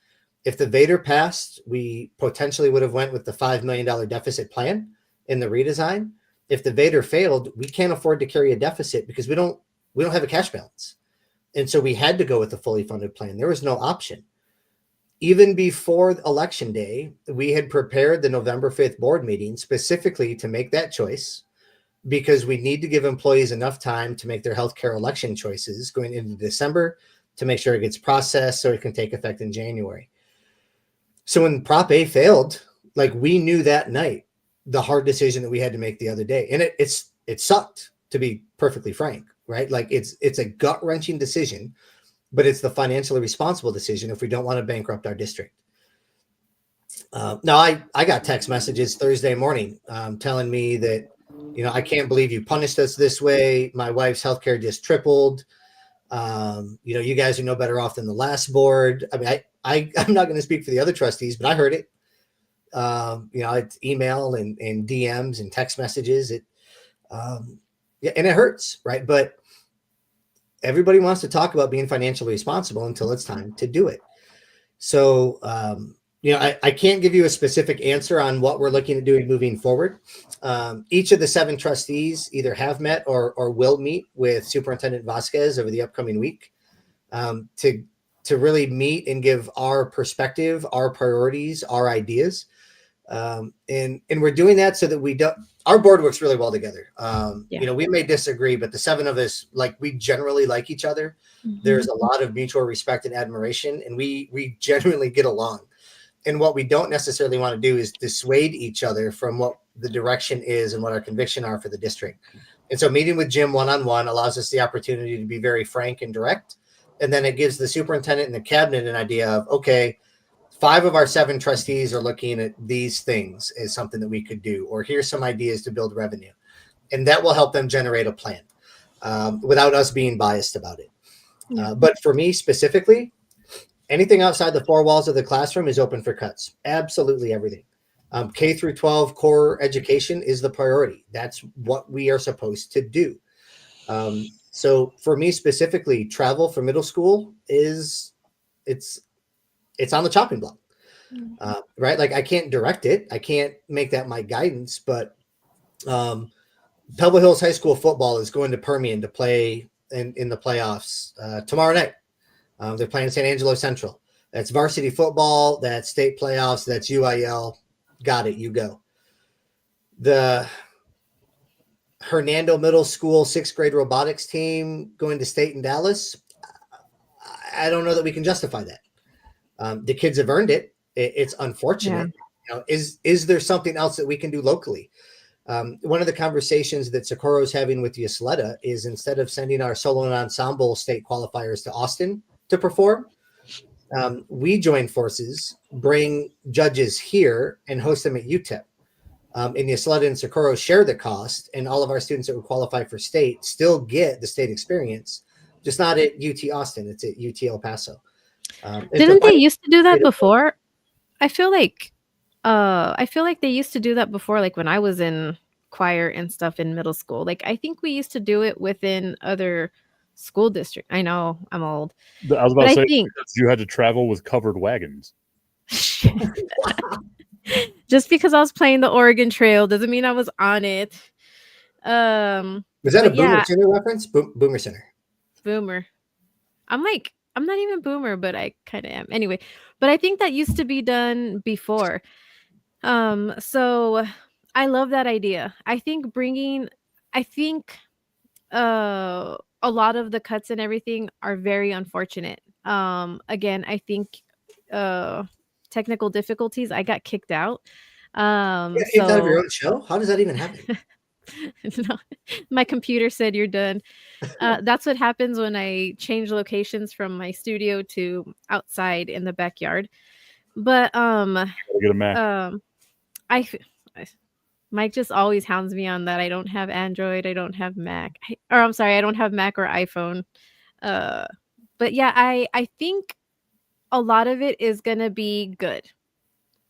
If the Vader passed, we potentially would have went with the $5 million deficit plan in the redesign. If the Vader failed, we can't afford to carry a deficit because we don't have a cash balance. And so we had to go with the fully funded plan. There was no option. Even before election day, we had prepared the November 5th board meeting specifically to make that choice, because we need to give employees enough time to make their healthcare election choices going into December to make sure it gets processed so it can take effect in January. So when Prop A failed, like, we knew that night the hard decision that we had to make the other day. And it sucked, to be perfectly frank, right? Like, it's a gut-wrenching decision, but it's the financially responsible decision if we don't want to bankrupt our district. Now, I got text messages Thursday morning telling me that, you know, I can't believe you punished us this way. My wife's healthcare just tripled. You know, you guys are no better off than the last board. I mean, I'm not going to speak for the other trustees, but I heard it. You know, it's email and DMs and text messages. Yeah, and it hurts, right? But everybody wants to talk about being financially responsible until it's time to do it. So, you know, I can't give you a specific answer on what we're looking at doing moving forward. Each of the 7 trustees either have met or will meet with Superintendent Vasquez over the upcoming week. to really meet and give our perspective, our priorities, our ideas. And we're doing that so that we don't, our board works really well together. You know, we may disagree, but the 7 of us, like, we generally like each other. There's a lot of mutual respect and admiration, and we genuinely get along. And what we don't necessarily want to do is dissuade each other from what the direction is and what our conviction are for the district. And so meeting with Jim one-on-one allows us the opportunity to be very frank and direct. And then it gives the superintendent and the cabinet an idea of, okay, 5 of our 7 trustees are looking at these things as something that we could do, or here's some ideas to build revenue. And that will help them generate a plan without us being biased about it. But for me specifically, anything outside the 4 walls of the classroom is open for cuts. Absolutely everything. K through 12 core education is the priority. That's what we are supposed to do. So for me specifically, travel for middle school it's on the chopping block, right? Like, I can't direct it. I can't make that my guidance, but Pebble Hills High School football is going to Permian to play in the playoffs tomorrow night. They're playing San Angelo Central. That's varsity football. That's state playoffs. That's UIL. Got it. You go. The Hernando Middle School 6th grade robotics team going to state in Dallas. I don't know that we can justify that. The kids have earned it. It's unfortunate. You know, is there something else that we can do locally? One of the conversations that Socorro is having with Ysleta is, instead of sending our solo and ensemble state qualifiers to Austin to perform, we join forces, bring judges here, and host them at UTEP. And Ysleta and Socorro share the cost, and all of our students that would qualify for state still get the state experience, just not at UT Austin. It's at UT El Paso. Didn't they used to do that before? I feel like they used to do that before, like when I was in choir and stuff in middle school. Like, I think we used to do it within other school districts. I know I'm old. I was about to say, you had to travel with covered wagons. Just because I was playing the Oregon Trail doesn't mean I was on it. Was that a Boomer Center reference? Boomer Center. Boomer. I'm not even boomer, but I kind of am. Anyway, but I think that used to be done before. So I love that idea. I think a lot of the cuts and everything are very unfortunate. Again, I think technical difficulties. I got kicked out. Kicked out of your own show? How does that even happen? No, my computer said you're done. That's what happens when I change locations from my studio to outside in the backyard. But get a Mac. Mike just always hounds me on that. I don't have Android. I don't have Mac. I don't have Mac or iPhone. But yeah, I think a lot of it is gonna be good.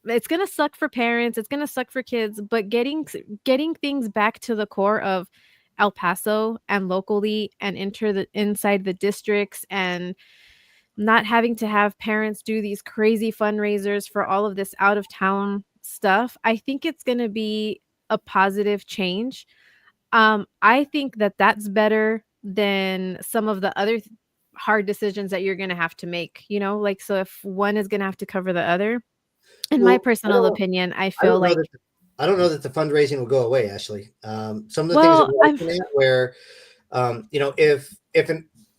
It's gonna suck for parents. It's gonna suck for kids. But getting things back to the core of El Paso and locally and inside the districts, and not having to have parents do these crazy fundraisers for all of this out of town stuff. I think it's going to be a positive change. I think that that's better than some of the other hard decisions that you're going to have to make, you know, like, so if one is going to have to cover the other, in my personal opinion, I feel like I don't know that the fundraising will go away, Ashlee. Some of the things that we're looking at where, you know,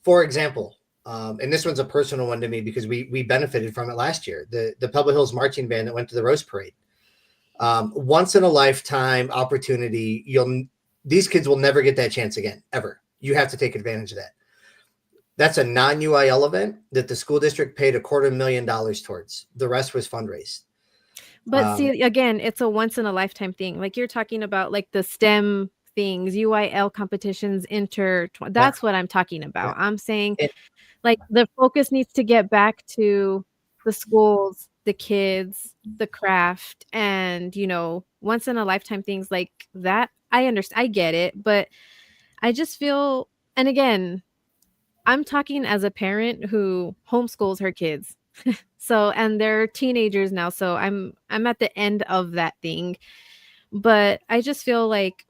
for example, and this one's a personal one to me because we benefited from it last year, the Pebble Hills marching band that went to the Rose Parade. Once in a lifetime opportunity. These kids will never get that chance again, ever. You have to take advantage of that. That's a non-UIL event that the school district paid $250,000 towards. The rest was fundraised. But see, again, it's a once in a lifetime thing. Like you're talking about, like the STEM things, UIL competitions, that's what I'm talking about. I'm saying like the focus needs to get back to the schools, the kids, the craft, and, you know, once in a lifetime things like that. I understand. I get it. But I just feel, and again, I'm talking as a parent who homeschools her kids. So, and they're teenagers now. So I'm at the end of that thing. But I just feel like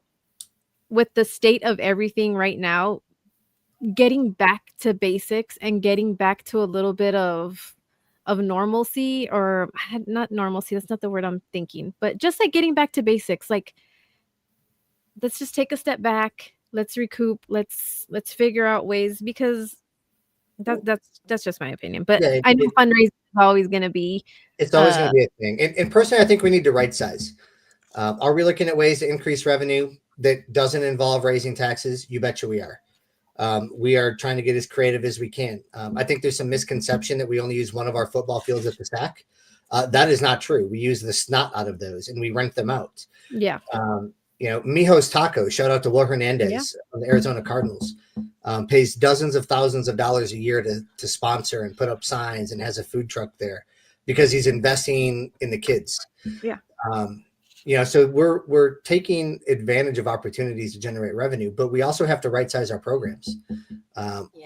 with the state of everything right now, getting back to basics and getting back to a little bit of normalcy, or not normalcy, that's not the word I'm thinking, but just like getting back to basics. Like, let's just take a step back, let's recoup, let's figure out ways, because that's just my opinion. But Yeah, I know fundraising is always going to be it's always going to be a thing. And personally, I think we need to right size. Are we looking at ways to increase revenue that doesn't involve raising taxes? You betcha we are. We are trying to get as creative as we can. I think there's some misconception that we only use one of our football fields at the SAC. That is not true. We use the snot out of those and we rent them out. Yeah. Mijo's Tacos, shout out to Will Hernandez on the Arizona Cardinals, pays dozens of thousands of dollars a year to sponsor and put up signs and has a food truck there because he's investing in the kids. Yeah. So we're taking advantage of opportunities to generate revenue, but we also have to right size our programs.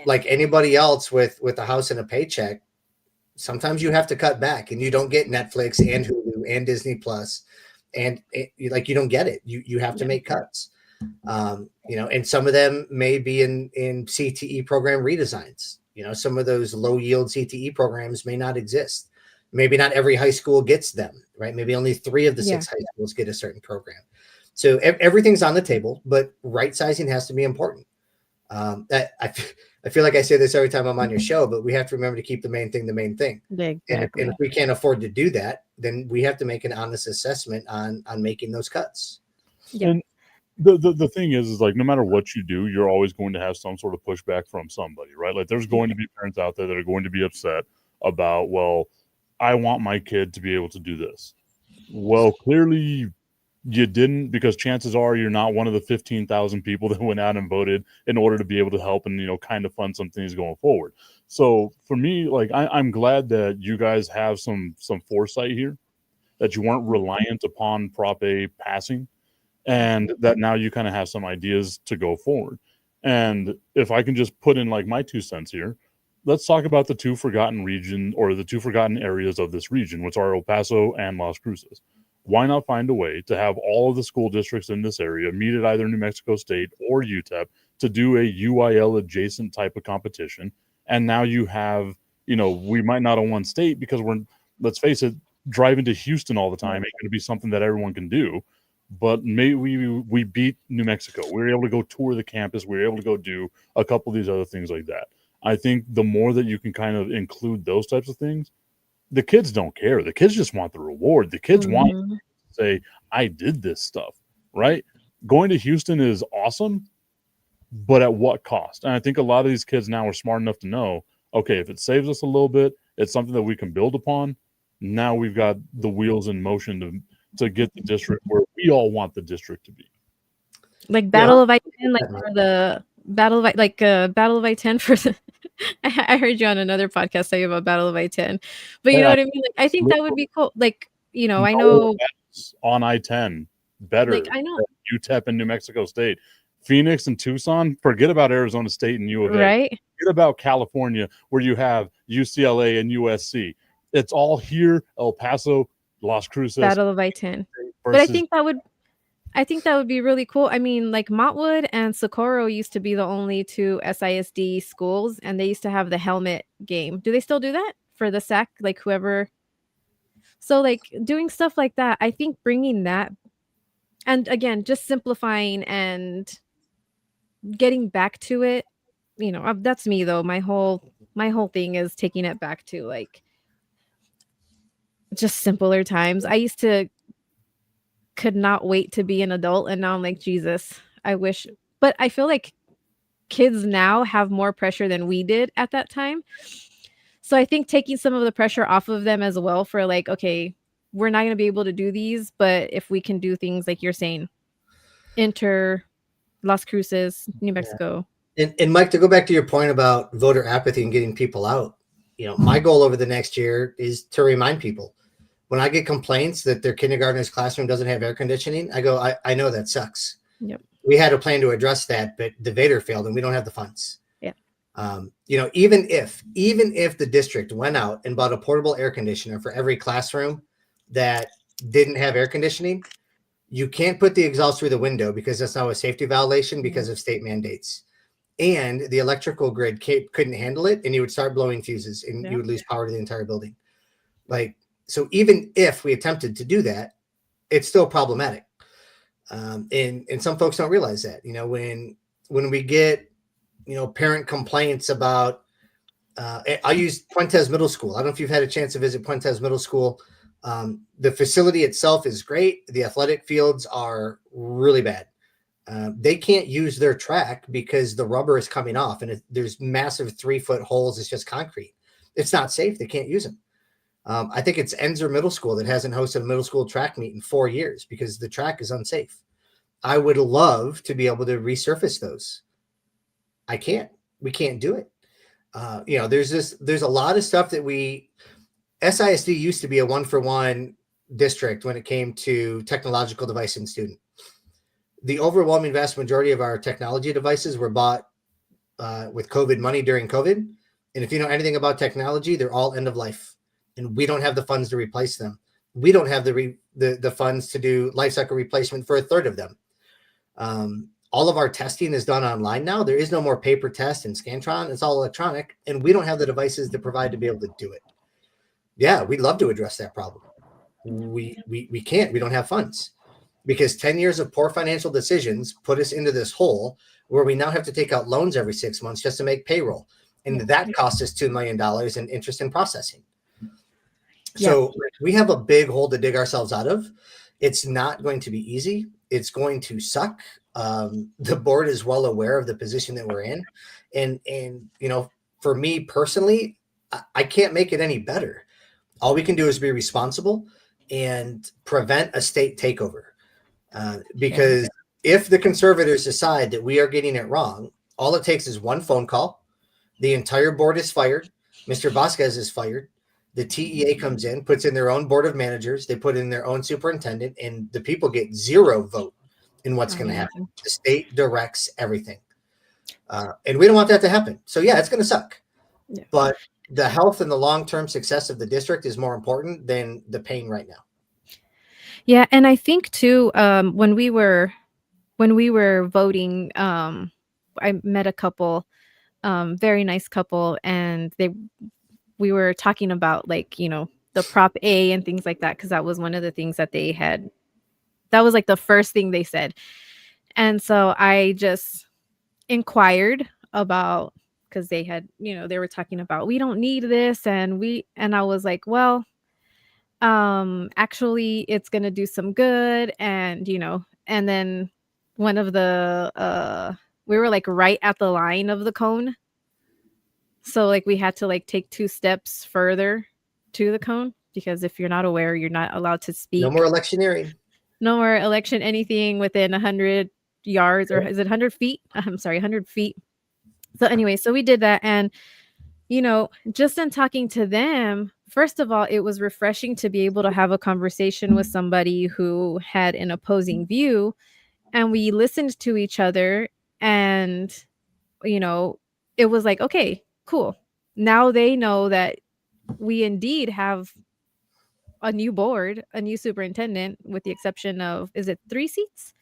Like anybody else with a house and a paycheck, sometimes you have to cut back and you don't get Netflix and Hulu and Disney Plus, and you don't get it. You have to make cuts. And some of them may be in CTE program redesigns. Some of those low yield CTE programs may not exist. Maybe not every high school gets them, right? Maybe only 3 of the 6 high schools get a certain program. So everything's on the table, but right sizing has to be important. I feel like I say this every time I'm on your show, but we have to remember to keep the main thing the main thing. Exactly. And if we can't afford to do that, then we have to make an honest assessment on making those cuts. Yeah. And the thing is like, no matter what you do, you're always going to have some sort of pushback from somebody, right? Like there's going to be parents out there that are going to be upset about, well, I want my kid to be able to do this. Well, clearly you didn't, because chances are you're not one of the 15,000 people that went out and voted in order to be able to help and, kind of fund some things going forward. So for me, like, I'm glad that you guys have some foresight here, that you weren't reliant upon Prop A passing, and that now you kind of have some ideas to go forward. And if I can just put in like my 2 cents here, let's talk about the 2 forgotten region, or the 2 forgotten areas of this region, which are El Paso and Las Cruces. Why not find a way to have all of the school districts in this area meet at either New Mexico State or UTEP to do a UIL adjacent type of competition? And now you have, we might not have won state because let's face it, driving to Houston all the time ain't going to be something that everyone can do. But maybe we beat New Mexico. We were able to go tour the campus. We were able to go do a couple of these other things like that. I think the more that you can kind of include those types of things, the kids don't care. The kids just want the reward. The kids want to say, I did this stuff, right? Going to Houston is awesome, but at what cost? And I think a lot of these kids now are smart enough to know, okay, if it saves us a little bit, it's something that we can build upon. Now we've got the wheels in motion to get the district where we all want the district to be. Like Battle of I-10, like for the Battle of Battle of I-10 for the I heard you on another podcast talking about Battle of I-10, but you know what I mean? Like, I think that would be cool. Like, I know on I-10 better. Like, I know UTEP and New Mexico State, Phoenix and Tucson. Forget about Arizona State and U of A. Right? Forget about California, where you have UCLA and USC. It's all here. El Paso, Las Cruces. Battle of I-10. But I think that would be really cool. I mean, like Montwood and Socorro used to be the only 2 SISD schools, and they used to have the helmet game. Do they still do that for the SAC? Like whoever. So like doing stuff like that, I think bringing that, and again, just simplifying and getting back to it. That's me though. My whole thing is taking it back to like just simpler times. I used to could not wait to be an adult, and now I'm like, Jesus, I wish. But I feel like kids now have more pressure than we did at that time. So I think taking some of the pressure off of them as well, for like, okay, we're not going to be able to do these, but if we can do things like you're saying, Las Cruces, New Mexico. And Mike, to go back to your point about voter apathy and getting people out, my goal over the next year is to remind people, when I get complaints that their kindergartner's classroom doesn't have air conditioning, I go, I know that sucks. Yep. We had a plan to address that, but the Vader failed and we don't have the funds. Yeah. Even if the district went out and bought a portable air conditioner for every classroom that didn't have air conditioning, you can't put the exhaust through the window because that's now a safety violation because of state mandates. and the electrical grid couldn't handle it, and you would start blowing fuses, and Yeah. you would lose power to the entire building. Like, so even if we attempted to do that, it's still problematic. And some folks don't realize that, when we get, parent complaints about, I use Puentes Middle School. I don't know if you've had a chance to visit Puentes Middle School. The facility itself is great. The athletic fields are really bad. They can't use their track because the rubber is coming off, and there's massive 3-foot holes. It's just concrete. It's not safe. They can't use them. I think it's Enzer Middle School that hasn't hosted a middle school track meet in 4 years because the track is unsafe. I would love to be able to resurface those. I can't. We can't do it. There's a lot of stuff that SISD used to be a 1-for-1 district when it came to technological device and student. The overwhelming vast majority of our technology devices were bought with COVID money during COVID. And if you know anything about technology, they're all end of life, and we don't have the funds to replace them. We don't have the funds to do life cycle replacement for a third of them. All of our testing is done online now. There is no more paper test and Scantron. It's all electronic, and we don't have the devices to provide to be able to do it. Yeah, we'd love to address that problem. We can't. We don't have funds because 10 years of poor financial decisions put us into this hole where we now have to take out loans every 6 months just to make payroll. And that costs us $2 million in interest and processing. So we have a big hole to dig ourselves out of. It's not going to be easy. It's going to suck. The board is well aware of the position that we're in. And for me personally, I can't make it any better. All we can do is be responsible and prevent a state takeover. Because if the conservators decide that we are getting it wrong, all it takes is one phone call. The entire board is fired. Mr. Vasquez is fired. The TEA comes in, puts in their own board of managers. They put in their own superintendent, and the people get 0 vote in what's going to happen. The state directs everything. And we don't want that to happen. So, yeah, it's going to suck. Yeah. But the health and the long-term success of the district is more important than the pain right now. Yeah, and I think too, when we were voting, I met a couple, very nice couple, and we were talking about the Prop A and things like that, because that was one of the things that they had. That was like the first thing they said, and so I just inquired about, because they had, they were talking about we don't need this, and I was like, well, actually it's going to do some good. And and then one of the we were right at the line of the cone, so we had to take 2 steps further to the cone, because if you're not aware, you're not allowed to speak. No more electioneering. No more election anything within 100 yards, or is it 100 feet? I'm sorry, 100 feet. So anyway, so we did that, and just in talking to them, first of all, it was refreshing to be able to have a conversation with somebody who had an opposing view, and we listened to each other, and it was like, okay, cool. Now they know that we indeed have a new board, a new superintendent, with the exception of, is it 3 seats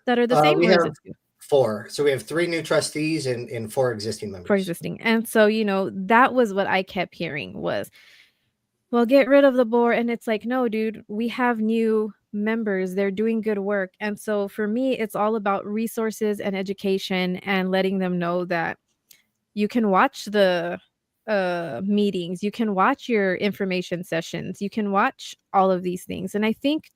that are the same? We or have is it 2? 4. So we have 3 new trustees and 4 existing members. 4 existing. And so, that was what I kept hearing was, well, get rid of the board. And it's like, no, dude, we have new members. They're doing good work. And so for me, it's all about resources and education, and letting them know that you can watch the meetings, you can watch your information sessions, you can watch all of these things. And I think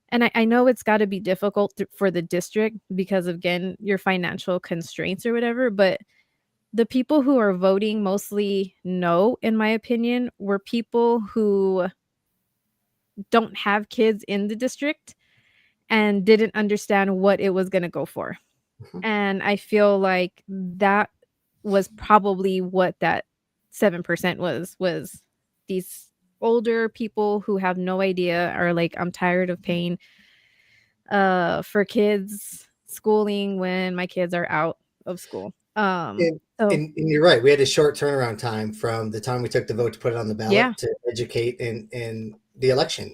and I know it's got to be difficult for the district because, again, your financial constraints or whatever, but the people who are voting mostly no, in my opinion, were people who don't have kids in the district and didn't understand what it was going to go for. Mm-hmm. And I feel like that was probably what that 7% was these older people who have no idea, are like, I'm tired of paying for kids schooling when my kids are out of school. And you're right. We had a short turnaround time from the time we took the vote to put it on the ballot to educate in the election.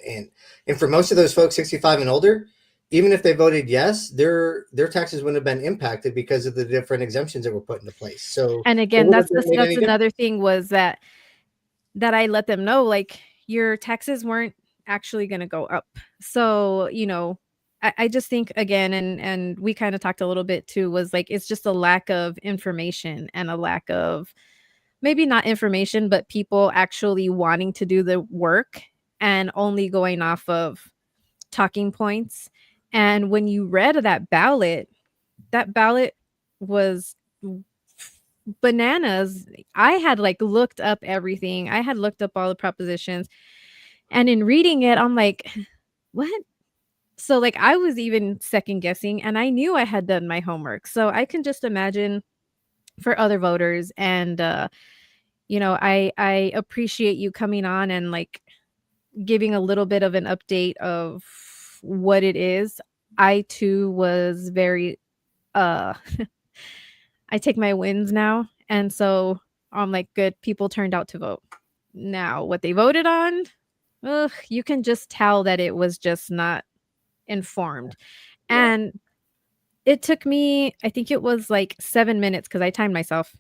And for most of those folks 65 and older, even if they voted yes, their taxes wouldn't have been impacted because of the different exemptions that were put into place. So And it again, wouldn't have made that's any difference. another thing was that I let them know, like, your taxes weren't actually going to go up. So, I just think again, and we kind of talked a little bit too, was like, it's just a lack of information and a lack of maybe not information, but people actually wanting to do the work and only going off of talking points. And when you read that ballot was bananas. I had like looked up everything. I had looked up all the propositions. And in reading it, I'm like, what? So like I was even second guessing and I knew I had done my homework. So I can just imagine for other voters and I appreciate you coming on and like giving a little bit of an update of what it is. I too was very uh I take my wins now. And so I'm like, good, people turned out to vote. Now, what they voted on, ugh, you can just tell that it was just not informed. And it took me, I think it was like 7 minutes because I timed myself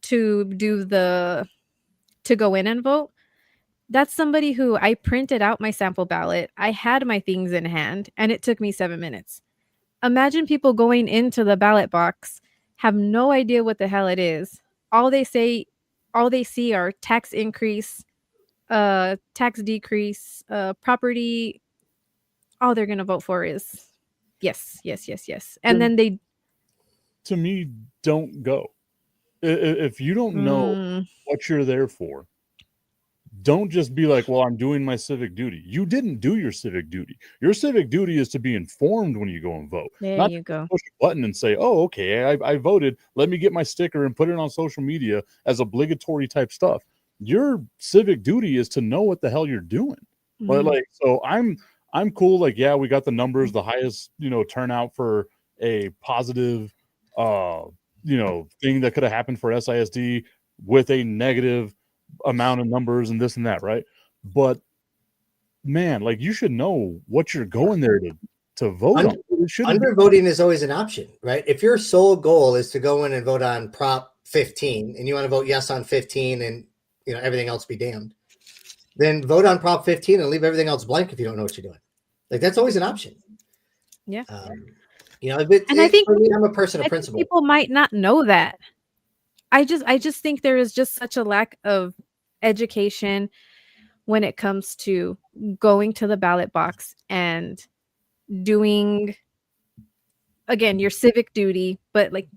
to to go in and vote. That's somebody who I printed out my sample ballot. I had my things in hand and it took me 7 minutes. Imagine people going into the ballot box, have no idea what the hell it is. All they see are tax increase, tax decrease, property. All they're gonna vote for is yes, yes, yes, yes. And then they To me, don't go. If you don't know what you're there for, don't just be like, well, I'm doing my civic duty. You didn't do your civic duty. Your civic duty is to be informed when you go and vote. there Not you to go. push a button and say, oh, okay, I voted. Let me get my sticker and put it on social media as obligatory type stuff. Your civic duty is to know what the hell you're doing. But Mhm. like, so I'm cool. Like, yeah, we got the numbers, the highest, turnout for a positive, thing that could have happened for SISD with a negative amount of numbers and this and that, right? But man, like you should know what you're going there to vote on. It shouldn't be Undervoting is always an option, right? If your sole goal is to go in and vote on Prop 15 and you want to vote yes on 15 and everything else be damned, then vote on Prop 15 and leave everything else blank if you don't know what you're doing. Like that's always an option. Yeah. And I think for me, I'm a person of principle. people might not know that. I just think there is just such a lack of education when it comes to going to the ballot box and doing again your civic duty. But like,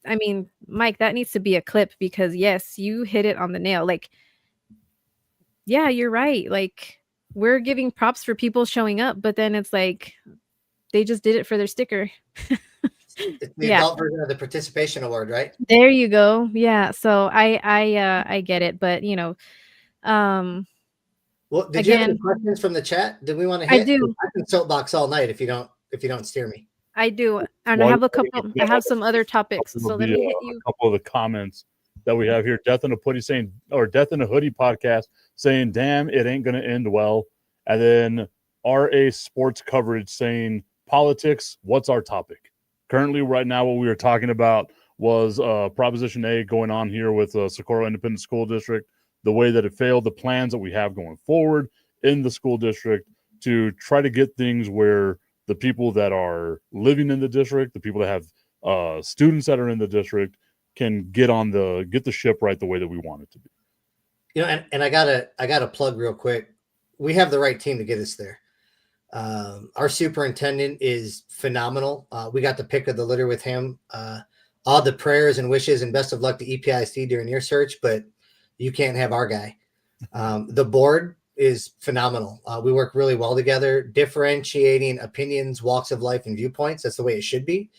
I mean, Mike, that needs to be a clip because yes, you hit it on the nail. Like, yeah, you're right. Like, we're giving props for people showing up, but then it's like they just did it for their sticker. It's the Yeah. adult version of the participation award, right? There you go. Yeah. So I get it, but Well, did you have any again, questions from the chat? Did we want to I hit? do. I can soapbox all night if you don't steer me. I do. And I Well, have a couple, I have some other topics. So let me hit a you. couple of the comments that we have here. Death in a Hoodie saying, or Death in a Hoodie podcast saying, damn, it ain't going to end well. And then RA Sports Coverage saying, politics, what's our topic? Currently, right now, what we were talking about was Proposition A going on here with Socorro Independent School District, the way that it failed, the plans that we have going forward in the school district to try to get things where the people that are living in the district, the people that have students that are in the district can get the ship right the way that we want it to be. And I gotta plug real quick. We have the right team to get us there. Our superintendent is phenomenal. We got the pick of the litter with him. All the prayers and wishes and best of luck to EPIC during your search, but you can't have our guy. The board is phenomenal. We work really well together, differentiating opinions, walks of life, and viewpoints. That's the way it should be.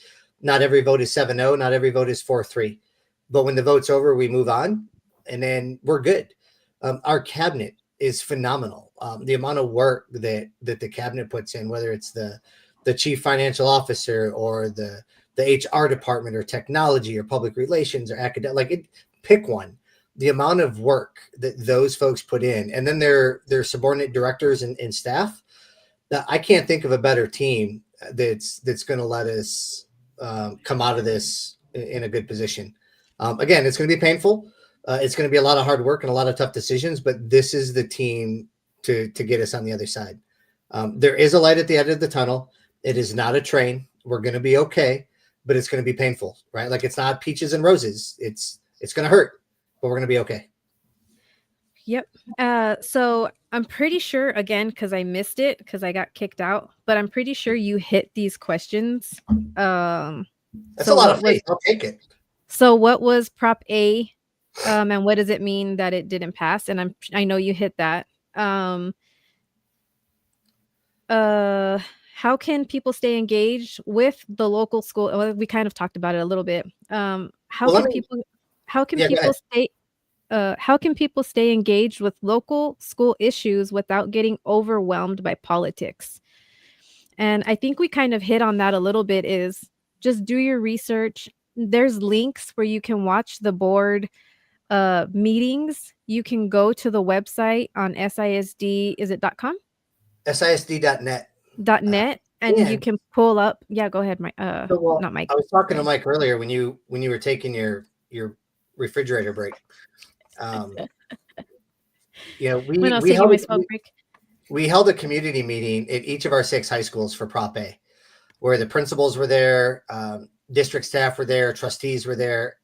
Not every vote is 7-0. Not every vote is 4-3. But when the vote's over, we move on, and then we're good. Our cabinet is phenomenal. The amount of work that the cabinet puts in, whether it's the chief financial officer or the HR department or technology or public relations or academic, pick one. The amount of work that those folks put in, and then their subordinate directors and staff, I can't think of a better team that's going to let us come out of this in a good position. Again, it's going to be painful. It's going to be a lot of hard work and a lot of tough decisions, but this is the team to get us on the other side. There is a light at the end of the tunnel. It is not a train. We're going to be okay, but it's going to be painful, right? Like it's not peaches and roses. It's going to hurt, but we're going to be okay. Yep. So I'm pretty sure, again, because I missed it because I got kicked out, but I'm pretty sure you hit these questions. That's a lot of faith. I'll take it. So what was Prop A, and what does it mean that it didn't pass? And I know you hit that. How can people stay engaged with the local school? Well, we kind of talked about it a little bit. How can people stay engaged with local school issues without getting overwhelmed by politics? And I think we kind of hit on that a little bit, is just do your research. There's links where you can watch the board meetings. You can go to the website on SISD, is it .com? SISD.net. .net, and you can pull up. Yeah, go ahead, Mike. Not Mike. I was talking to Mike earlier when you were taking your refrigerator break. We held a community meeting at each of our 6 high schools for Prop A, where the principals were there, district staff were there, trustees were there.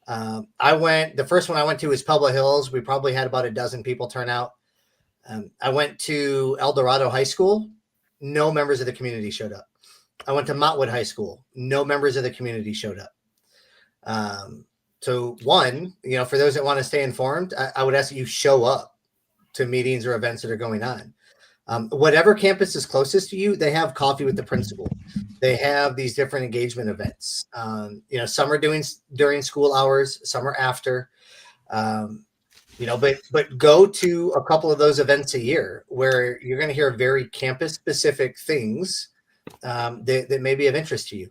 The first one I went to was Pueblo Hills. We probably had about a dozen people turn out. I went to El Dorado High School. No members of the community showed up. I went to Montwood High School. No members of the community showed up. So one, for those that want to stay informed, I would ask that you show up to meetings or events that are going on. Whatever campus is closest to you, they have coffee with the principal. They have these different engagement events. Some are doing during school hours, some are after. But go to a couple of those events a year where you're going to hear very campus specific things that may be of interest to you.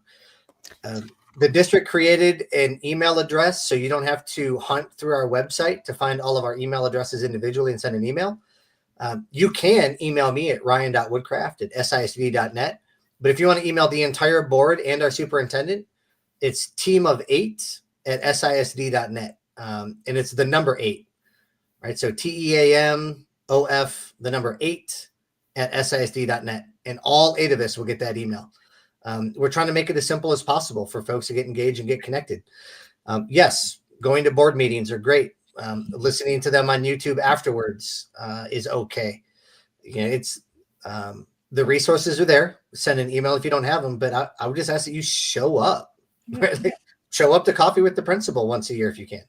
The district created an email address, so you don't have to hunt through our website to find all of our email addresses individually and send an email. You can email me at ryan.woodcraft@sisd.net. But if you want to email the entire board and our superintendent, it's team of8@sisd.net. And it's the number 8. Right, so TEAMOF, the number 8@SISD.net, and all 8 of us will get that email. We're trying to make it as simple as possible for folks to get engaged and get connected. Yes, going to board meetings are great. Listening to them on YouTube afterwards is okay. It's the resources are there. Send an email if you don't have them, but I would just ask that you show up. Right? Show up to coffee with the principal once a year if you can.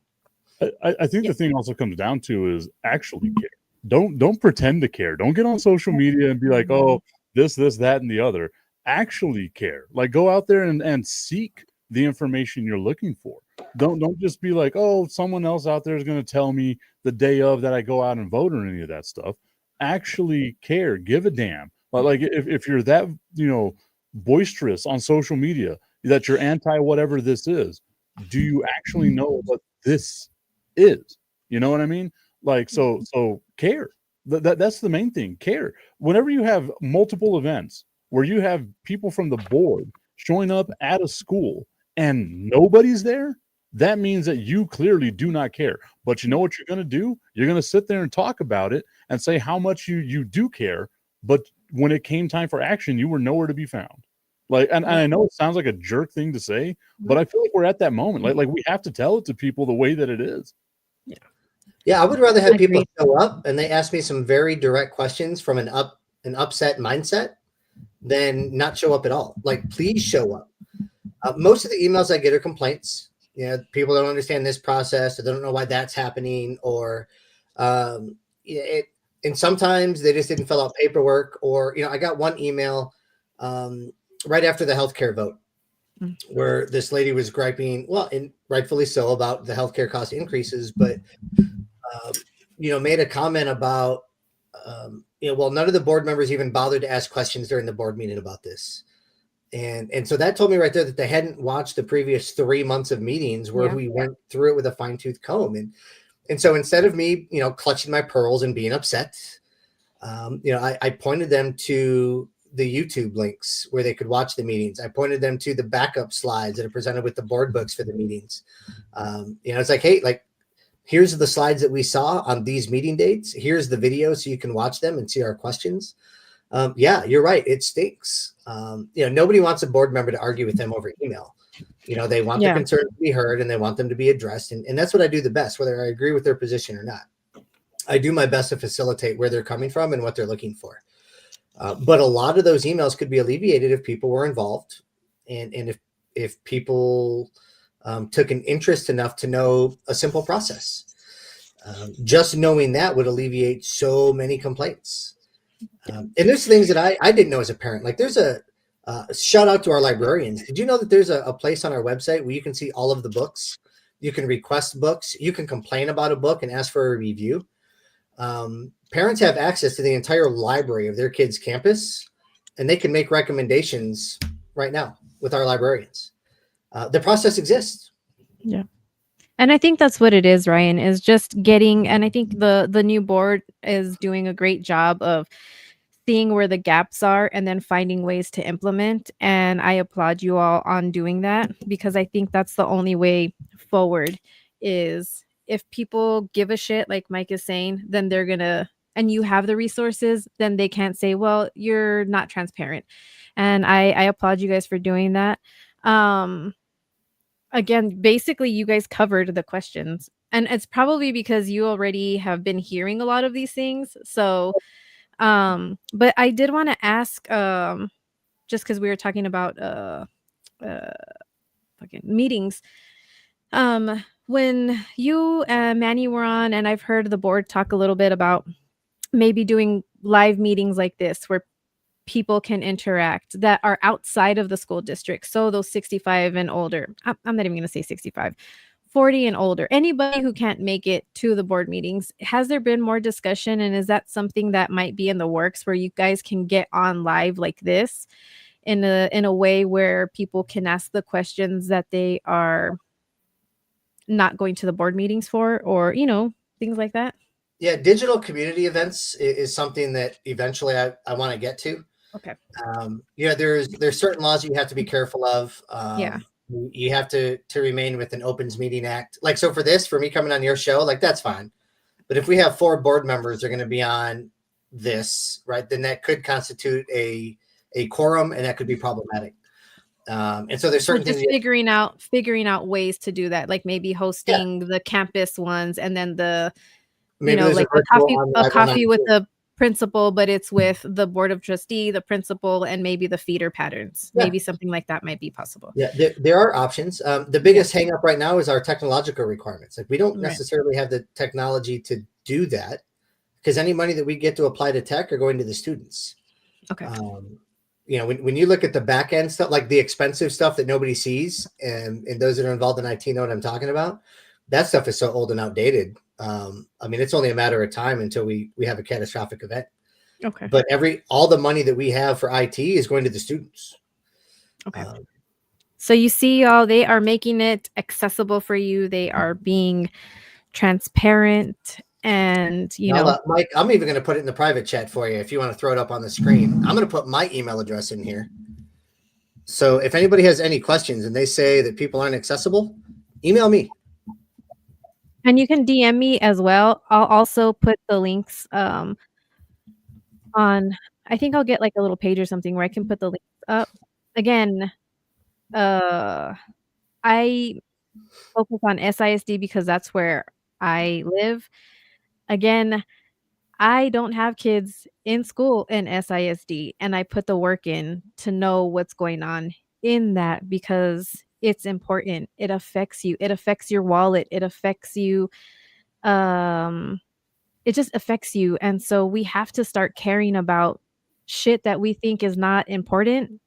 I think the thing also comes down to is actually care. Don't pretend to care. Don't get on social media and be like, oh, this, that, and the other. Actually care. Like go out there and seek the information you're looking for. Don't just be like, oh, someone else out there is going to tell me the day of that I go out and vote or any of that stuff. Actually care. Give a damn. Like if you're that boisterous on social media that you're anti whatever this is, do you actually know what this is? You know what I mean? Like so care. That's the main thing. Care. Whenever you have multiple events where you have people from the board showing up at a school and nobody's there, that means that you clearly do not care. But you know what you're going to do? You're going to sit there and talk about it and say how much you do care. But when it came time for action, you were nowhere to be found. Like, and I know it sounds like a jerk thing to say, but I feel like we're at that moment. Like we have to tell it to people the way that it is. Yeah, I would rather have people show up and they ask me some very direct questions from an upset mindset than not show up at all. Like, please show up. Most of the emails I get are complaints. People don't understand this process, or they don't know why that's happening, or and sometimes they just didn't fill out paperwork, or I got one email right after the healthcare vote where this lady was griping, well, and rightfully so, about the healthcare cost increases, but made a comment about none of the board members even bothered to ask questions during the board meeting about this. And so that told me right there that they hadn't watched the previous 3 months of meetings where we went through it with a fine-tooth comb. And so instead of me, clutching my pearls and being upset, I pointed them to the YouTube links where they could watch the meetings. I pointed them to the backup slides that are presented with the board books for the meetings. It's like, hey, like, here's the slides that we saw on these meeting dates. Here's the video so you can watch them and see our questions. Yeah, you're right. It stinks. Nobody wants a board member to argue with them over email. They want their concerns to be heard and they want them to be addressed. And that's what I do the best, whether I agree with their position or not. I do my best to facilitate where they're coming from and what they're looking for. But a lot of those emails could be alleviated if people were involved and if people took an interest enough to know a simple process. Just knowing that would alleviate so many complaints. And there's things that I didn't know as a parent. Like there's a shout out to our librarians. Did you know that there's a place on our website where you can see all of the books? You can request books. You can complain about a book and ask for a review. Parents have access to the entire library of their kid's campus, and they can make recommendations right now with our librarians. The process exists. Yeah. And I think that's what it is, Ryan, is just getting, and I think the new board is doing a great job of seeing where the gaps are and then finding ways to implement. And I applaud you all on doing that, because I think that's the only way forward. Is if people give a shit, like Mike is saying, then they're gonna, and you have the resources, then they can't say, well, you're not transparent. And I applaud you guys for doing that. Again, basically you guys covered the questions, and it's probably because you already have been hearing a lot of these things. So but I did want to ask, just because we were talking about fucking meetings, when you and Manny were on, and I've heard the board talk a little bit about maybe doing live meetings like this where people can interact that are outside of the school district. So those 65 and older, I'm not even going to say 65, 40 and older, anybody who can't make it to the board meetings. Has there been more discussion? And is that something that might be in the works where you guys can get on live like this in a way where people can ask the questions that they are not going to the board meetings for, or, things like that? Yeah, digital community events is something that eventually I want to get to. Okay. There's certain laws you have to be careful of. Yeah. You have to remain with an Opens Meeting Act. Like, so for me coming on your show, like, that's fine. But if we have 4 board members are going to be on this, right, then that could constitute a quorum, and that could be problematic. And so there's certain just things figuring out ways to do that, like maybe hosting the campus ones, and then like a coffee with the principal, but it's with the board of trustee, the principal, and maybe the feeder patterns. Yeah. Maybe something like that might be possible. Yeah, there are options. The biggest hang up right now is our technological requirements. Like, we don't necessarily have the technology to do that, because any money that we get to apply to tech are going to the students. Okay. When you look at the back end stuff, like the expensive stuff that nobody sees, and those that are involved in IT know what I'm talking about, that stuff is so old and outdated. It's only a matter of time until we have a catastrophic event. Okay. But all the money that we have for IT is going to the students. Okay. So you see, y'all, they are making it accessible for you. They are being transparent, and Mike, I'm even going to put it in the private chat for you if you want to throw it up on the screen. I'm going to put my email address in here. So if anybody has any questions and they say that people aren't accessible, email me. And you can DM me as well. I'll also put the links on, I think I'll get like a little page or something where I can put the links up. Again, I focus on SISD because that's where I live. Again, I don't have kids in school in SISD, and I put the work in to know what's going on in that, because it's important. It affects you. It affects your wallet. It affects you. It just affects you. And so we have to start caring about shit that we think is not important.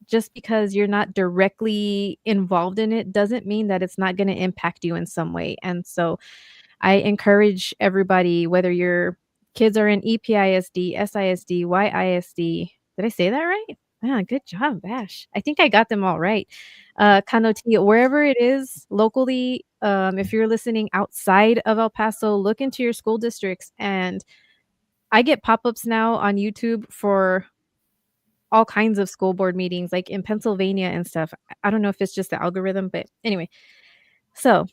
Just because you're not directly involved in it doesn't mean that it's not going to impact you in some way. And so I encourage everybody, whether your kids are in EPISD, SISD, YISD. Did I say that right? Ah, good job, Bash. I think I got them all right. Kanoti, wherever it is locally, if you're listening outside of El Paso, look into your school districts and I get pop-ups now on YouTube for all kinds of school board meetings, like in Pennsylvania and stuff. I don't know if it's just the algorithm, but anyway. So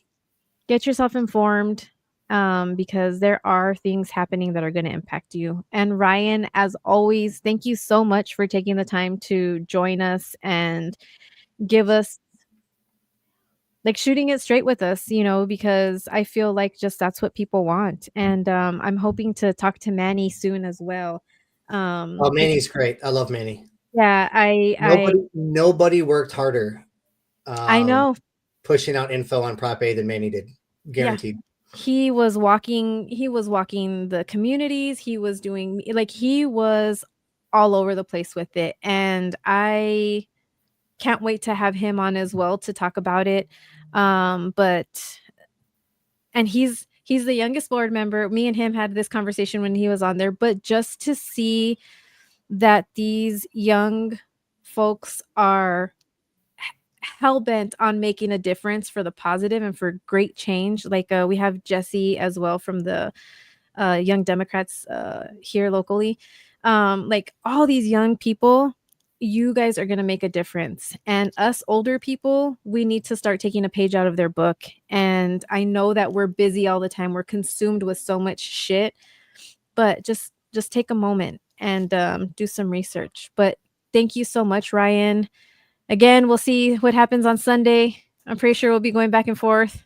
get yourself informed, because there are things happening that are going to impact you. And Ryan, as always, thank you so much for taking the time to join us and give us, like, shooting it straight with us, because I feel like just that's what people want. And I'm hoping to talk to Manny soon as well. Oh, Because, Manny's great. I love Manny. yeah, Nobody worked harder I know. pushing out info on Prop A than Manny did. Yeah. Guaranteed. He was walking the communities. He was doing, like, he was all over the place with it. And I can't wait to have him on as well to talk about it. But and he's the youngest board member. Me and him had this conversation when he was on there, but just to see that these young folks are hell bent on making a difference for the positive and for great change. Like, we have Jesse as well from the Young Democrats here locally. Like, all these young people, you guys are going to make a difference. And us older people, we need to start taking a page out of their book. And I know that we're busy all the time. We're consumed with so much shit, but just take a moment and do some research. But thank you so much, Ryan. Again, we'll see what happens on Sunday. I'm pretty sure we'll be going back and forth.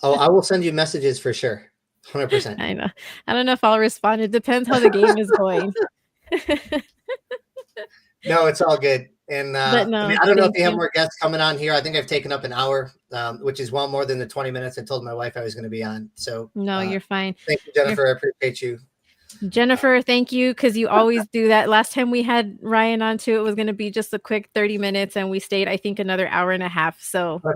Oh, I will send you messages for sure. 100%. I know. I don't know if I'll respond. It depends how the game is going. No, it's all good. And But no, I mean, I don't know if thank you have you. more guests coming on here. I think I've taken up an hour, which is well more than the 20 minutes I told my wife I was going to be on. So No, you're fine. thank you, Jennifer. I appreciate you. Jennifer, thank you, because you always do that. Last time we had Ryan on too, it was going to be just a quick 30 minutes, and we stayed, I think, another hour and a half. So, 100%.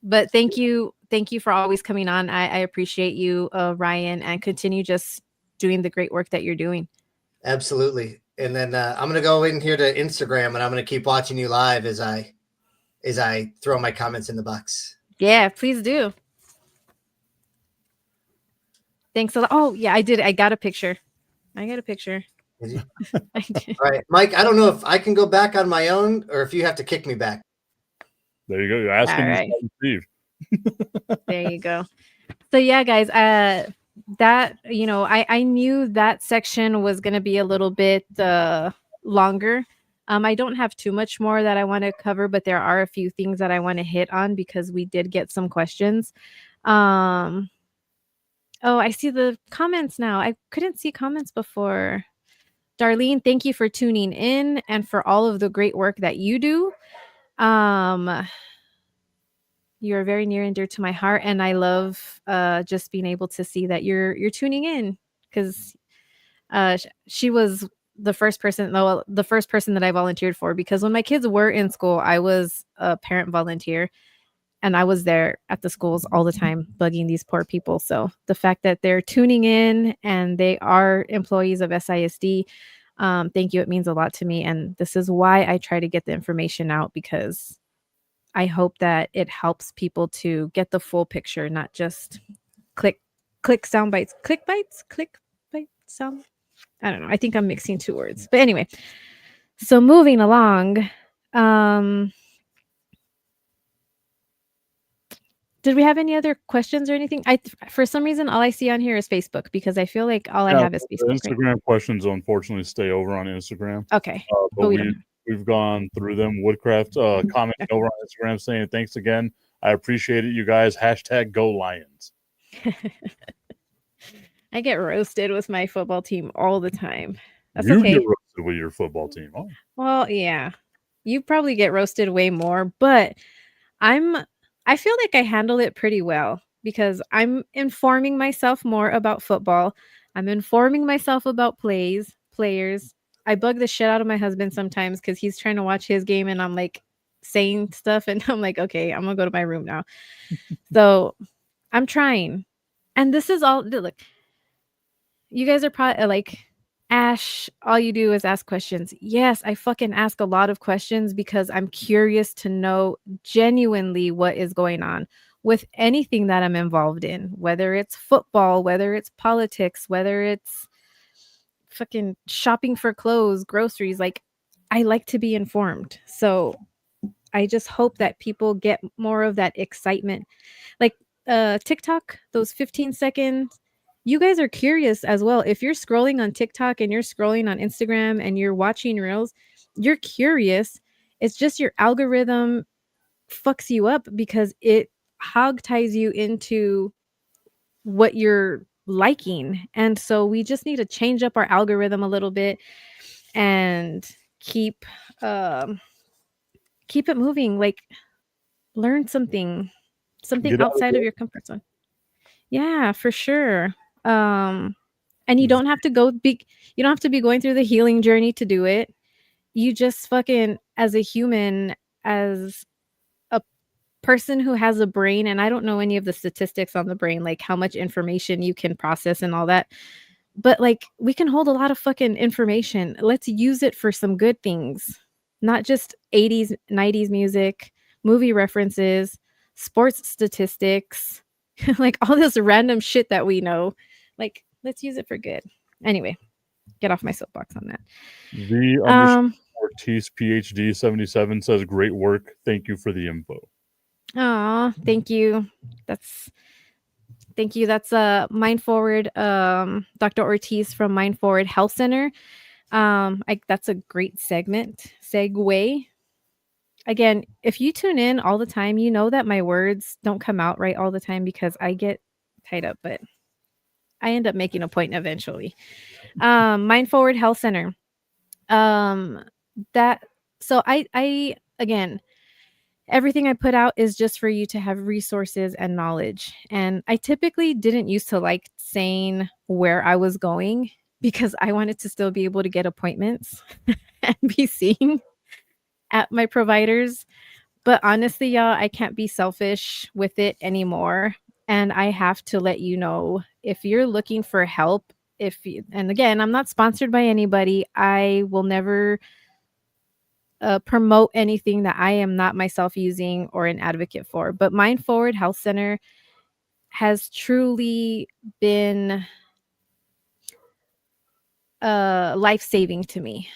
but thank you for always coming on. I appreciate you, Ryan, and continue just doing the great work that you're doing. Absolutely. And then I'm going to go in here to Instagram, and I'm going to keep watching you live as I throw my comments in the box. Yeah, please do. Thanks a lot. Oh, yeah, I did. I got a picture. I got a picture. Did you? I did. All right, Mike, I don't know if I can go back on my own or if you have to kick me back. There you go. You're asking All right. Steve. There you go. So yeah, guys, that, I knew that section was going to be a little bit longer. I don't have too much more that I want to cover, but there are a few things that I want to hit on because we did get some questions. Oh, I see the comments now. I couldn't see comments before. Darlene, thank you for tuning in and for all of the great work that you do. You're very near and dear to my heart, and I love just being able to see that you're tuning in, because she was the first person that I volunteered for, because when my kids were in school, I was a parent volunteer, and I was there at the schools all the time bugging these poor people. So the fact that they're tuning in and they are employees of SISD, thank you. It means a lot to me, and this is why I try to get the information out, because I hope that it helps people to get the full picture, not just click sound bites, click bite sound. I don't know. I think I'm mixing two words. But anyway, so moving along. Did we have any other questions or anything? For some reason, all I see on here is Facebook, because I feel like all I have is The Facebook. Instagram questions unfortunately stay over on Instagram. Okay. But we've gone through them. Woodcraft commenting over on Instagram saying, thanks again. I appreciate it, you guys. # Go Lions. I get roasted with my football team all the time. That's You okay. get roasted with your football team. Oh. Well, yeah. You probably get roasted way more, but I feel like I handle it pretty well, because I'm informing myself more about football. I'm informing myself about players. I bug the shit out of my husband sometimes because he's trying to watch his game and I'm like saying stuff, and I'm like, okay, I'm gonna go to my room now. So I'm trying. And this is all, look, you guys are probably like, Ash, all you do is ask questions. Yes, I fucking ask a lot of questions because I'm curious to know genuinely what is going on with anything that I'm involved in, whether it's football, whether it's politics, whether it's fucking shopping for clothes, groceries. Like, I like to be informed. So I just hope that people get more of that excitement. Like TikTok, those 15 seconds, you guys are curious as well. If you're scrolling on TikTok and you're scrolling on Instagram and you're watching reels, you're curious. It's just your algorithm fucks you up because it hog ties you into what you're liking. And so we just need to change up our algorithm a little bit and um keep it moving. Like, learn something Get out of outside of it. your comfort zone. Yeah, for sure. And you don't have to be going through the healing journey to do it. You just fucking, as a human, as a person who has a brain, and I don't know any of the statistics on the brain, like how much information you can process and all that, but like we can hold a lot of fucking information. Let's use it for some good things, not just 80s, 90s music, movie references, sports statistics, like all this random shit that we know. Like, let's use it for good. Anyway, get off my soapbox on that. The Um, Ortiz PhD 77 says, "Great work. Thank you for the info." aw, thank you. Thank you. That's Mind Forward, Dr. Ortiz from Mind Forward Health Center. That's a great segue. Again, if you tune in all the time, you know that my words don't come out right all the time because I get tied up, but I end up making a point eventually. Mind Forward Health Center. That so I again, everything I put out is just for you to have resources and knowledge. And I typically didn't used to like saying where I was going because I wanted to still be able to get appointments and be seen at my providers. But honestly, y'all, I can't be selfish with it anymore. And I have to let you know, if you're looking for help, and again, I'm not sponsored by anybody. I will never promote anything that I am not myself using or an advocate for. But Mind Forward Health Center has truly been life saving to me.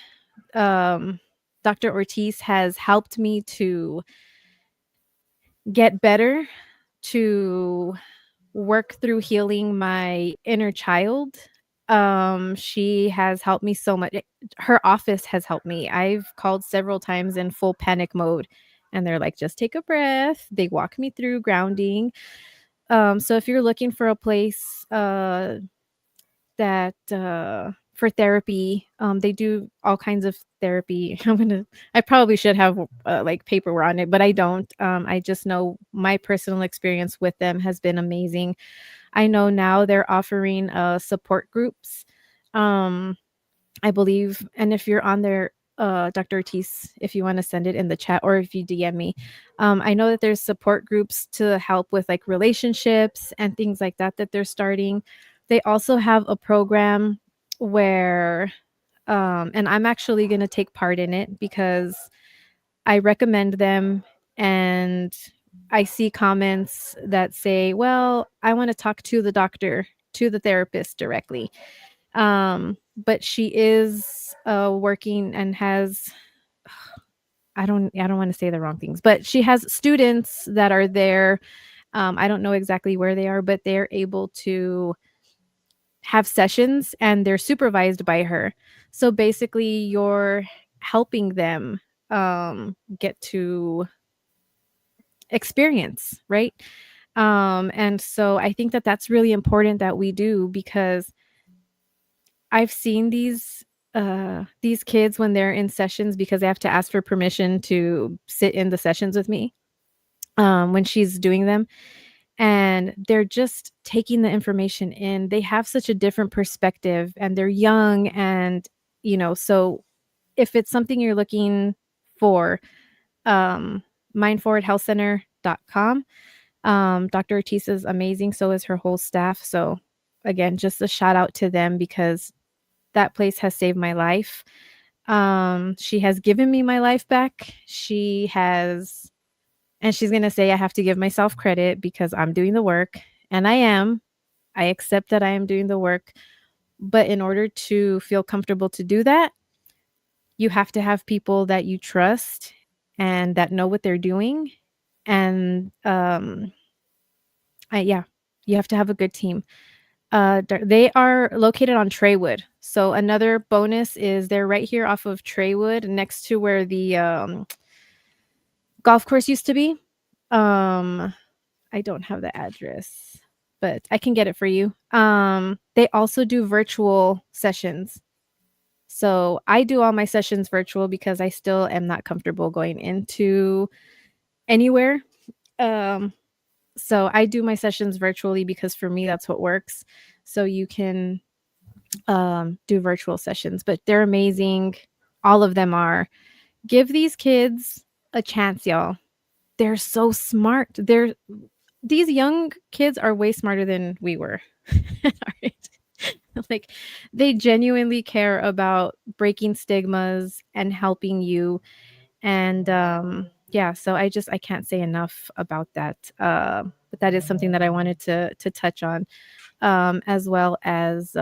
Dr. Ortiz has helped me to get better, to work through healing my inner child. She has helped me so much. Her office has helped me. I've called several times in full panic mode, and they're like, just take a breath. They walk me through grounding. So if you're looking for a place that for therapy, they do all kinds of therapy. I probably should have like paperwork on it, but I don't. I just know my personal experience with them has been amazing. I know now they're offering support groups. I believe, and if you're on there, Dr. Ortiz, if you want to send it in the chat or if you DM me, I know that there's support groups to help with like relationships and things like that they're starting. They also have a program where, and I'm actually going to take part in it because I recommend them, and I see comments that say, well, I want to talk to the doctor, to the therapist directly. But she is working and has I don't want to say the wrong things, but she has students that are there. I don't know exactly where they are, but they're able to have sessions and they're supervised by her. So basically you're helping them get to experience, right? And so I think that that's really important that we do, because I've seen these kids when they're in sessions, because they have to ask for permission to sit in the sessions with me when she's doing them, and they're just taking the information in. They have such a different perspective, and they're young, and so if it's something you're looking for, mindforwardhealthcenter.com. Dr. Ortiz is amazing, so is her whole staff. So again, just a shout out to them, because that place has saved my life. She has given me my life back. She has, and she's going to say I have to give myself credit because I'm doing the work, and I am. I accept that I am doing the work, But in order to feel comfortable to do that, you have to have people that you trust and that know what they're doing. And yeah, you have to have a good team. They are located on Treywood. So another bonus is they're right here off of Treywood, next to where the golf course used to be. I don't have the address, but I can get it for you. They also do virtual sessions. So I do all my sessions virtual because I still am not comfortable going into anywhere. Um, so I do my sessions virtually because for me that's what works. So you can do virtual sessions, but they're amazing. All of them are. Give these kids a chance, y'all. They're so smart. These young kids are way smarter than we were. Like they genuinely care about breaking stigmas and helping you. And yeah, so I can't say enough about that. But that is something that I wanted to touch on, as well as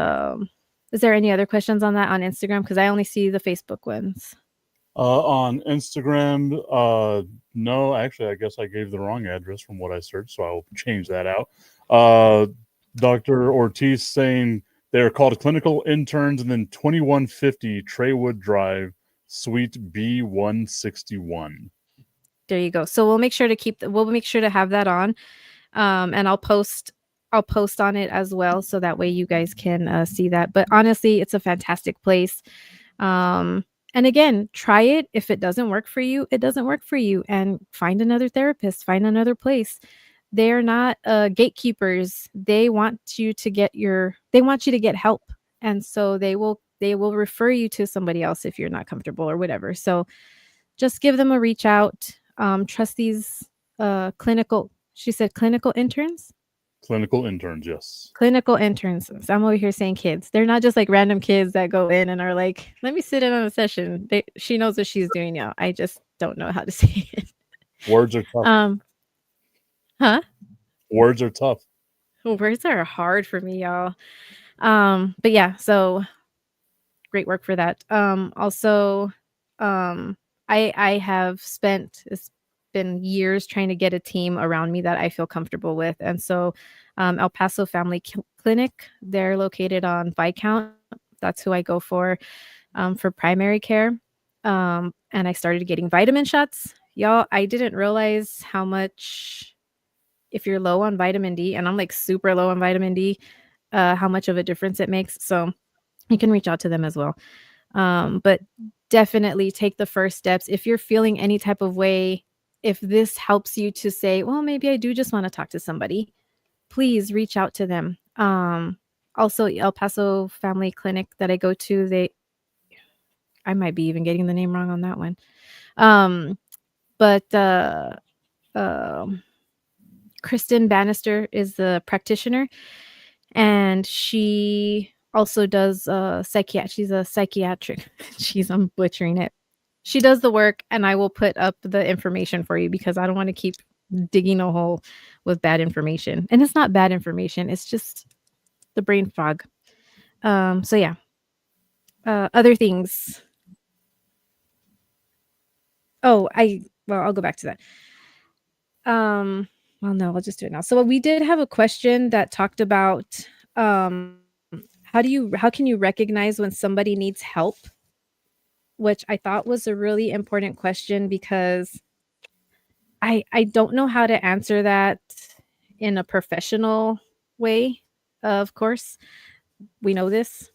is there any other questions on that on Instagram? Because I only see the Facebook ones. On Instagram, no, actually, I guess I gave the wrong address from what I searched, so I'll change that out. Dr. Ortiz saying they're called clinical interns, and then 2150 Treywood Drive, Suite B161. There you go. So we'll make sure to have that on, and I'll post on it as well, so that way you guys can see that. But honestly, it's a fantastic place. And again, try it. If it doesn't work for you, it doesn't work for you, and find another therapist, find another place. They're not gatekeepers. They want you to get help, and so they will refer you to somebody else if you're not comfortable or whatever. So just give them a reach out. Trust these clinical. She said clinical interns. Clinical interns, yes. Clinical interns. So I'm over here saying kids. They're not just like random kids that go in and are like, "Let me sit in on a session." She knows what she's doing now. I just don't know how to say it. Words are tough. Huh? Words are tough. Words are hard for me, y'all. But yeah, so great work for that. Also, I have spent it's been years trying to get a team around me that I feel comfortable with, and so El Paso Family Clinic, they're located on Viscount. That's who I go for primary care. And I started getting vitamin shots. Y'all, I didn't realize how much, if you're low on vitamin D, and I'm like super low on vitamin D, how much of a difference it makes. So you can reach out to them as well. But definitely take the first steps. If you're feeling any type of way, if this helps you to say, well, maybe I do just want to talk to somebody, please reach out to them. Also, El Paso Family Clinic that I go to, I might be even getting the name wrong on that one. But Kristen Bannister is the practitioner, and she also does she's a psychiatric. I'm butchering it. She does the work, and I will put up the information for you because I don't want to keep digging a hole with bad information. And it's not bad information, it's just the brain fog. So yeah. Other things. Oh, I'll go back to that. Well, no, I'll just do it now. So we did have a question that talked about how can you recognize when somebody needs help, which I thought was a really important question because I don't know how to answer that in a professional way. Of course, we know this,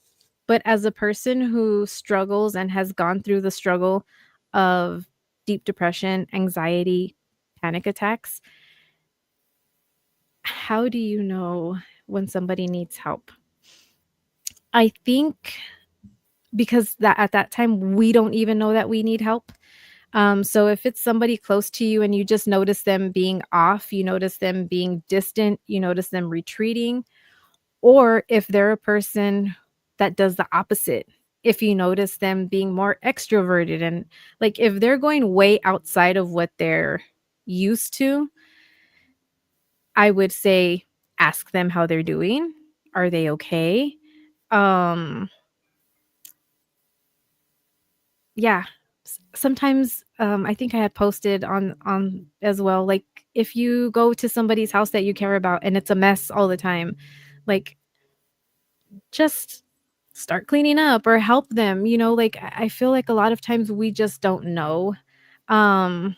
but as a person who struggles and has gone through the struggle of deep depression, anxiety, panic attacks, how do you know when somebody needs help? I think because that at that time we don't even know that we need help. So if it's somebody close to you and you just notice them being off, you notice them being distant, you notice them retreating, or if they're a person that does the opposite, if you notice them being more extroverted and like if they're going way outside of what they're used to, I would say ask them how they're doing. Are they okay? um yeah, sometimes I think I had posted on as well, like if you go to somebody's house that you care about and it's a mess all the time, like just start cleaning up or help them, like I feel like a lot of times we just don't know. um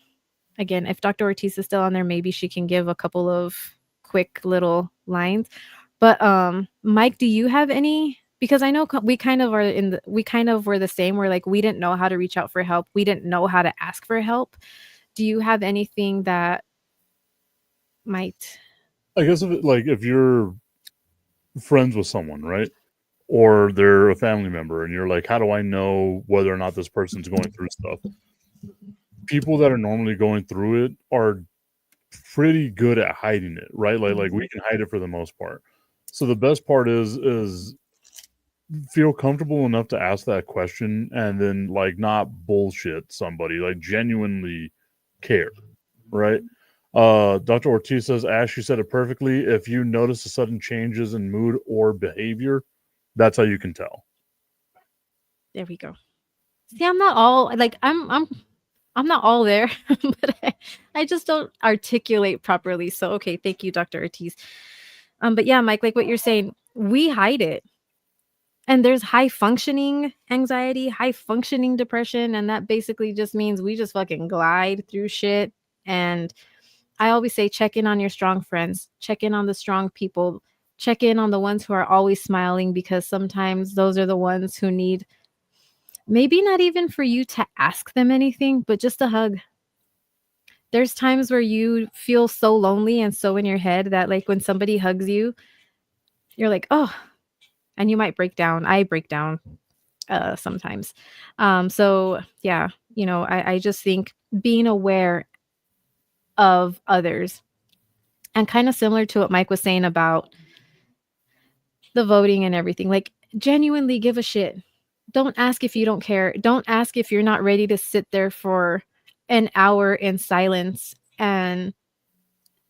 Again, if Dr. Ortiz is still on there, maybe she can give a couple of quick little lines. But Mike, do you have any? Because I know we kind of were the same, where like we didn't know how to reach out for help. We didn't know how to ask for help. Do you have anything that might? I guess if you're friends with someone, right? Or they're a family member and you're like, how do I know whether or not this person's going through stuff? People that are normally going through it are pretty good at hiding it, right? Like we can hide it for the most part. So the best part is feel comfortable enough to ask that question and then like not bullshit somebody, like genuinely care, right? Dr. Ortiz says, Ash, you said it perfectly. If you notice a sudden changes in mood or behavior, that's how you can tell. There we go. See, I'm not all like I'm not all there, but I just don't articulate properly. So okay, thank you, Dr. Ortiz. But yeah, Mike, like what you're saying, we hide it. And there's high functioning anxiety, high functioning depression, and that basically just means we just fucking glide through shit. And I always say check in on your strong friends, check in on the strong people, check in on the ones who are always smiling, because sometimes those are the ones who need maybe not even for you to ask them anything, but just a hug. There's times where you feel so lonely and so in your head that like when somebody hugs you, you're like, "Oh," and you might break down. I break down sometimes. So yeah, I just think being aware of others, and kind of similar to what Mike was saying about the voting and everything, like genuinely give a shit. Don't ask if you don't care. Don't ask if you're not ready to sit there for an hour in silence and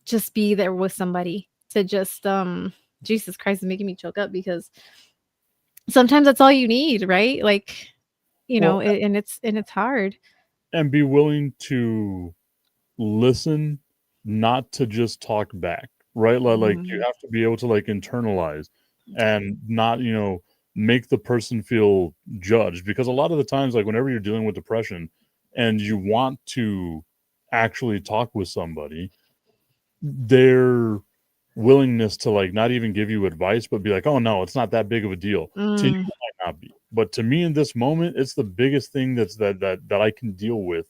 just be there with somebody to just Jesus Christ, is making me choke up, because sometimes that's all you need, right? Like, Well, and it's hard. and be willing to listen, not to just talk back, right? Like you have to be able to like internalize and not, make the person feel judged, because a lot of the times, like whenever you're dealing with depression and you want to actually talk with somebody, their willingness to like not even give you advice, but be like, oh no, it's not that big of a deal. To you, it might not be, but to me in this moment, it's the biggest thing that I can deal with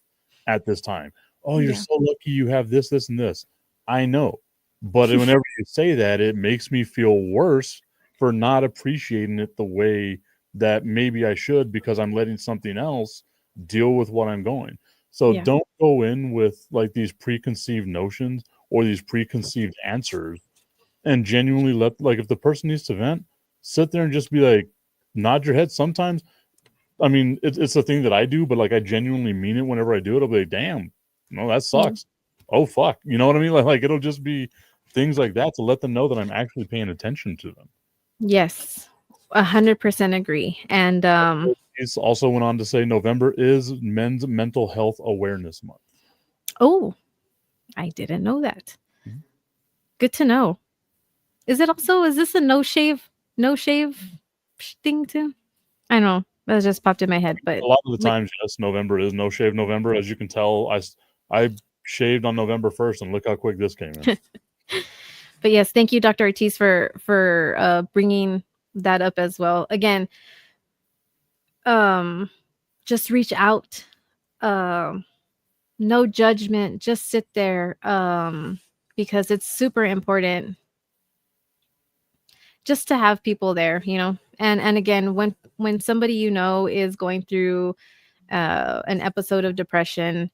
at this time. Oh, you're Yeah. so lucky you have this, this, and this. I know, but whenever you say that, it makes me feel worse for not appreciating it the way that maybe I should, because I'm letting something else deal with what I'm going. So Yeah. don't go in with like these preconceived notions or these preconceived answers, and genuinely let, like, if the person needs to vent, sit there and just be like, nod your head. Sometimes, I mean, it's a thing that I do, but like I genuinely mean it whenever I do it. I'll be like, damn, no, that sucks. Oh fuck, you know what I mean? Like it'll just be things like that to let them know that I'm actually paying attention to them. Yes. 100% agree. And He's also went on to say November is Men's Mental Health Awareness Month. oh, I didn't know that. Mhm. Good to know. Is this a no shave thing too? I don't know. That just popped in my head, but A lot of the like, times, yes, November is No Shave November. As you can tell, I shaved on November 1st, and look how quick this came in. but yes, thank you, Dr. Ortiz, for bringing that up as well. Again, just reach out. No judgment. Just sit there. Because it's super important just to have people there, and again, when somebody is going through an episode of depression,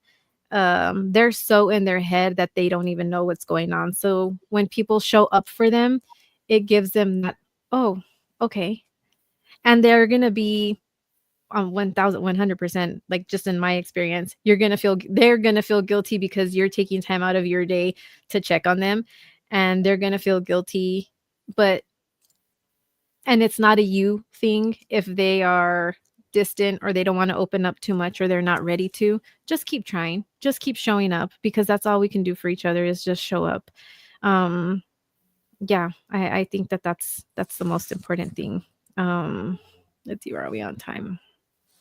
they're so in their head that they don't even know what's going on. So when people show up for them, it gives them that, oh, okay. And they're gonna be on 1,100%, like just in my experience, they're gonna feel guilty because you're taking time out of your day to check on them, and they're gonna feel guilty. But And it's not a you thing if they are distant or they don't want to open up too much or they're not ready to. Just keep trying. Just keep showing up, because that's all we can do for each other is just show up. Yeah, I think that's the most important thing. Let's see, where are we on time?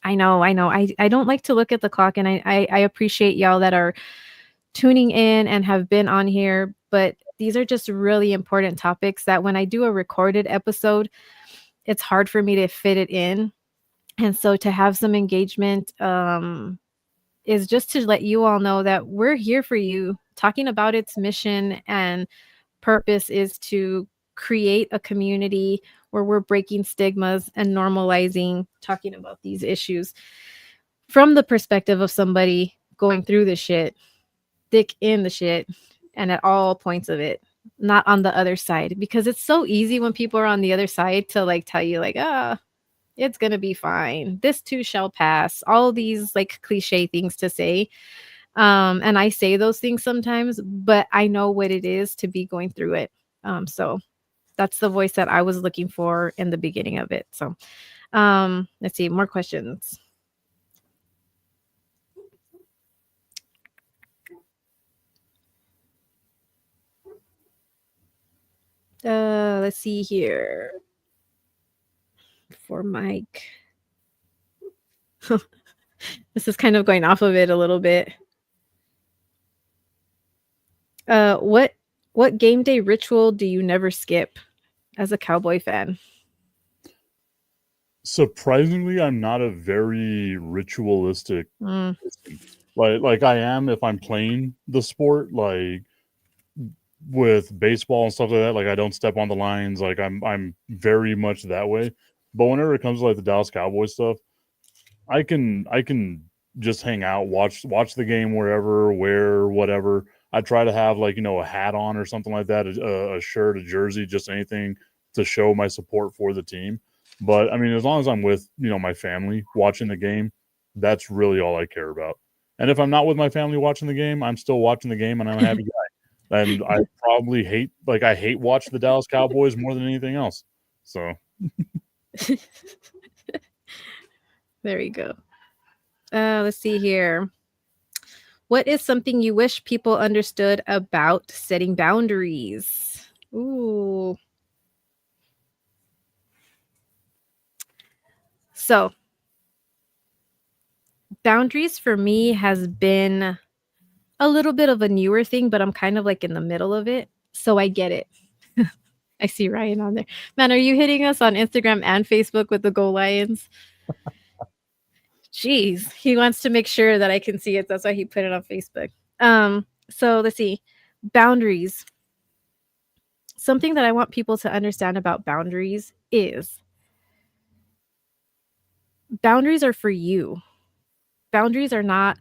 I know. I don't like to look at the clock, and I appreciate y'all that are tuning in and have been on here, but these are just really important topics that when I do a recorded episode, it's hard for me to fit it in. And so to have some engagement is just to let you all know that we're here for you. Talking about its mission and purpose is to create a community where we're breaking stigmas and normalizing talking about these issues from the perspective of somebody going through the shit, thick in the shit, and at all points of it, not on the other side. Because it's so easy when people are on the other side to like tell you like, it's gonna be fine, this too shall pass, all these like cliche things to say. And I say those things sometimes, but I know what it is to be going through it. So that's the voice that I was looking for in the beginning of it. So let's see, more questions. Let's see here. For Mike. This is kind of going off of it a little bit. What game day ritual do you never skip as a Cowboy fan? Surprisingly, I'm not a very ritualistic Mm. person. Like I am if I'm playing the sport, like with baseball and stuff like that. Like I don't step on the lines. Like I'm very much that way. But whenever it comes to like the Dallas Cowboys stuff, I can just hang out, watch the game wherever, wear whatever. I try to have like a hat on or something like that, a shirt, a jersey, just anything to show my support for the team. But I mean, as long as I'm with my family watching the game, that's really all I care about. And if I'm not with my family watching the game, I'm still watching the game and I'm a happy guy. And I probably hate watch the Dallas Cowboys more than anything else. So There you go. Let's see here. What is something you wish people understood about setting boundaries? Ooh. So, boundaries for me has been a little bit of a newer thing, but I'm kind of like in the middle of it. So I get it. I see Ryan on there. Man, are you hitting us on Instagram and Facebook with the Go Lions? Jeez, he wants to make sure that I can see it. That's why he put it on Facebook. So let's see. Boundaries. Something that I want people to understand about boundaries is boundaries are for you. Boundaries are not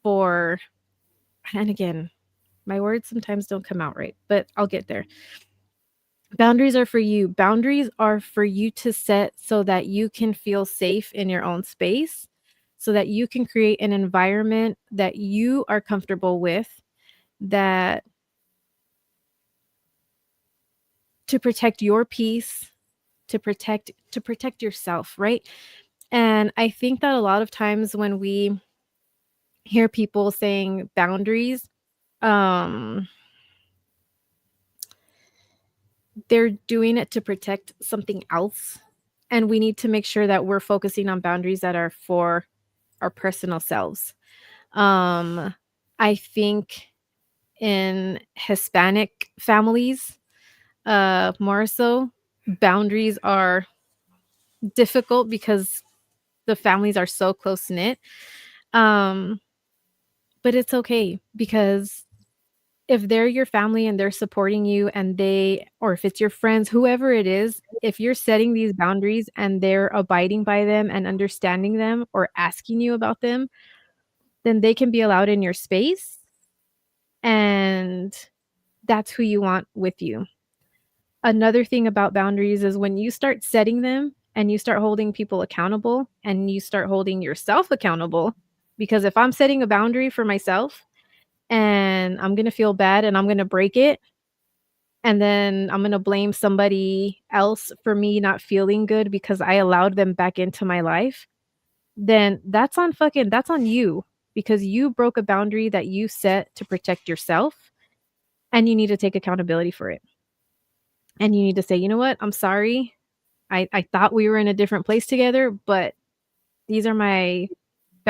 for, and again, my words sometimes don't come out right, but I'll get there. Boundaries are for you. Boundaries are for you to set so that you can feel safe in your own space, so that you can create an environment that you are comfortable with, that to protect your peace, to protect yourself, right? And I think that a lot of times when we hear people saying boundaries, they're doing it to protect something else. And we need to make sure that we're focusing on boundaries that are for our personal selves. I think in Hispanic families, more so, boundaries are difficult because the families are so close knit. But it's okay, because if they're your family and they're supporting you and or if it's your friends, whoever it is, if you're setting these boundaries and they're abiding by them and understanding them or asking you about them, then they can be allowed in your space. And that's who you want with you. Another thing about boundaries is when you start setting them and you start holding people accountable and you start holding yourself accountable, because if I'm setting a boundary for myself and I'm going to feel bad and I'm going to break it, and then I'm going to blame somebody else for me not feeling good because I allowed them back into my life, then that's on you, because you broke a boundary that you set to protect yourself, and you need to take accountability for it. And you need to say, you know what? I'm sorry. I thought we were in a different place together, but these are my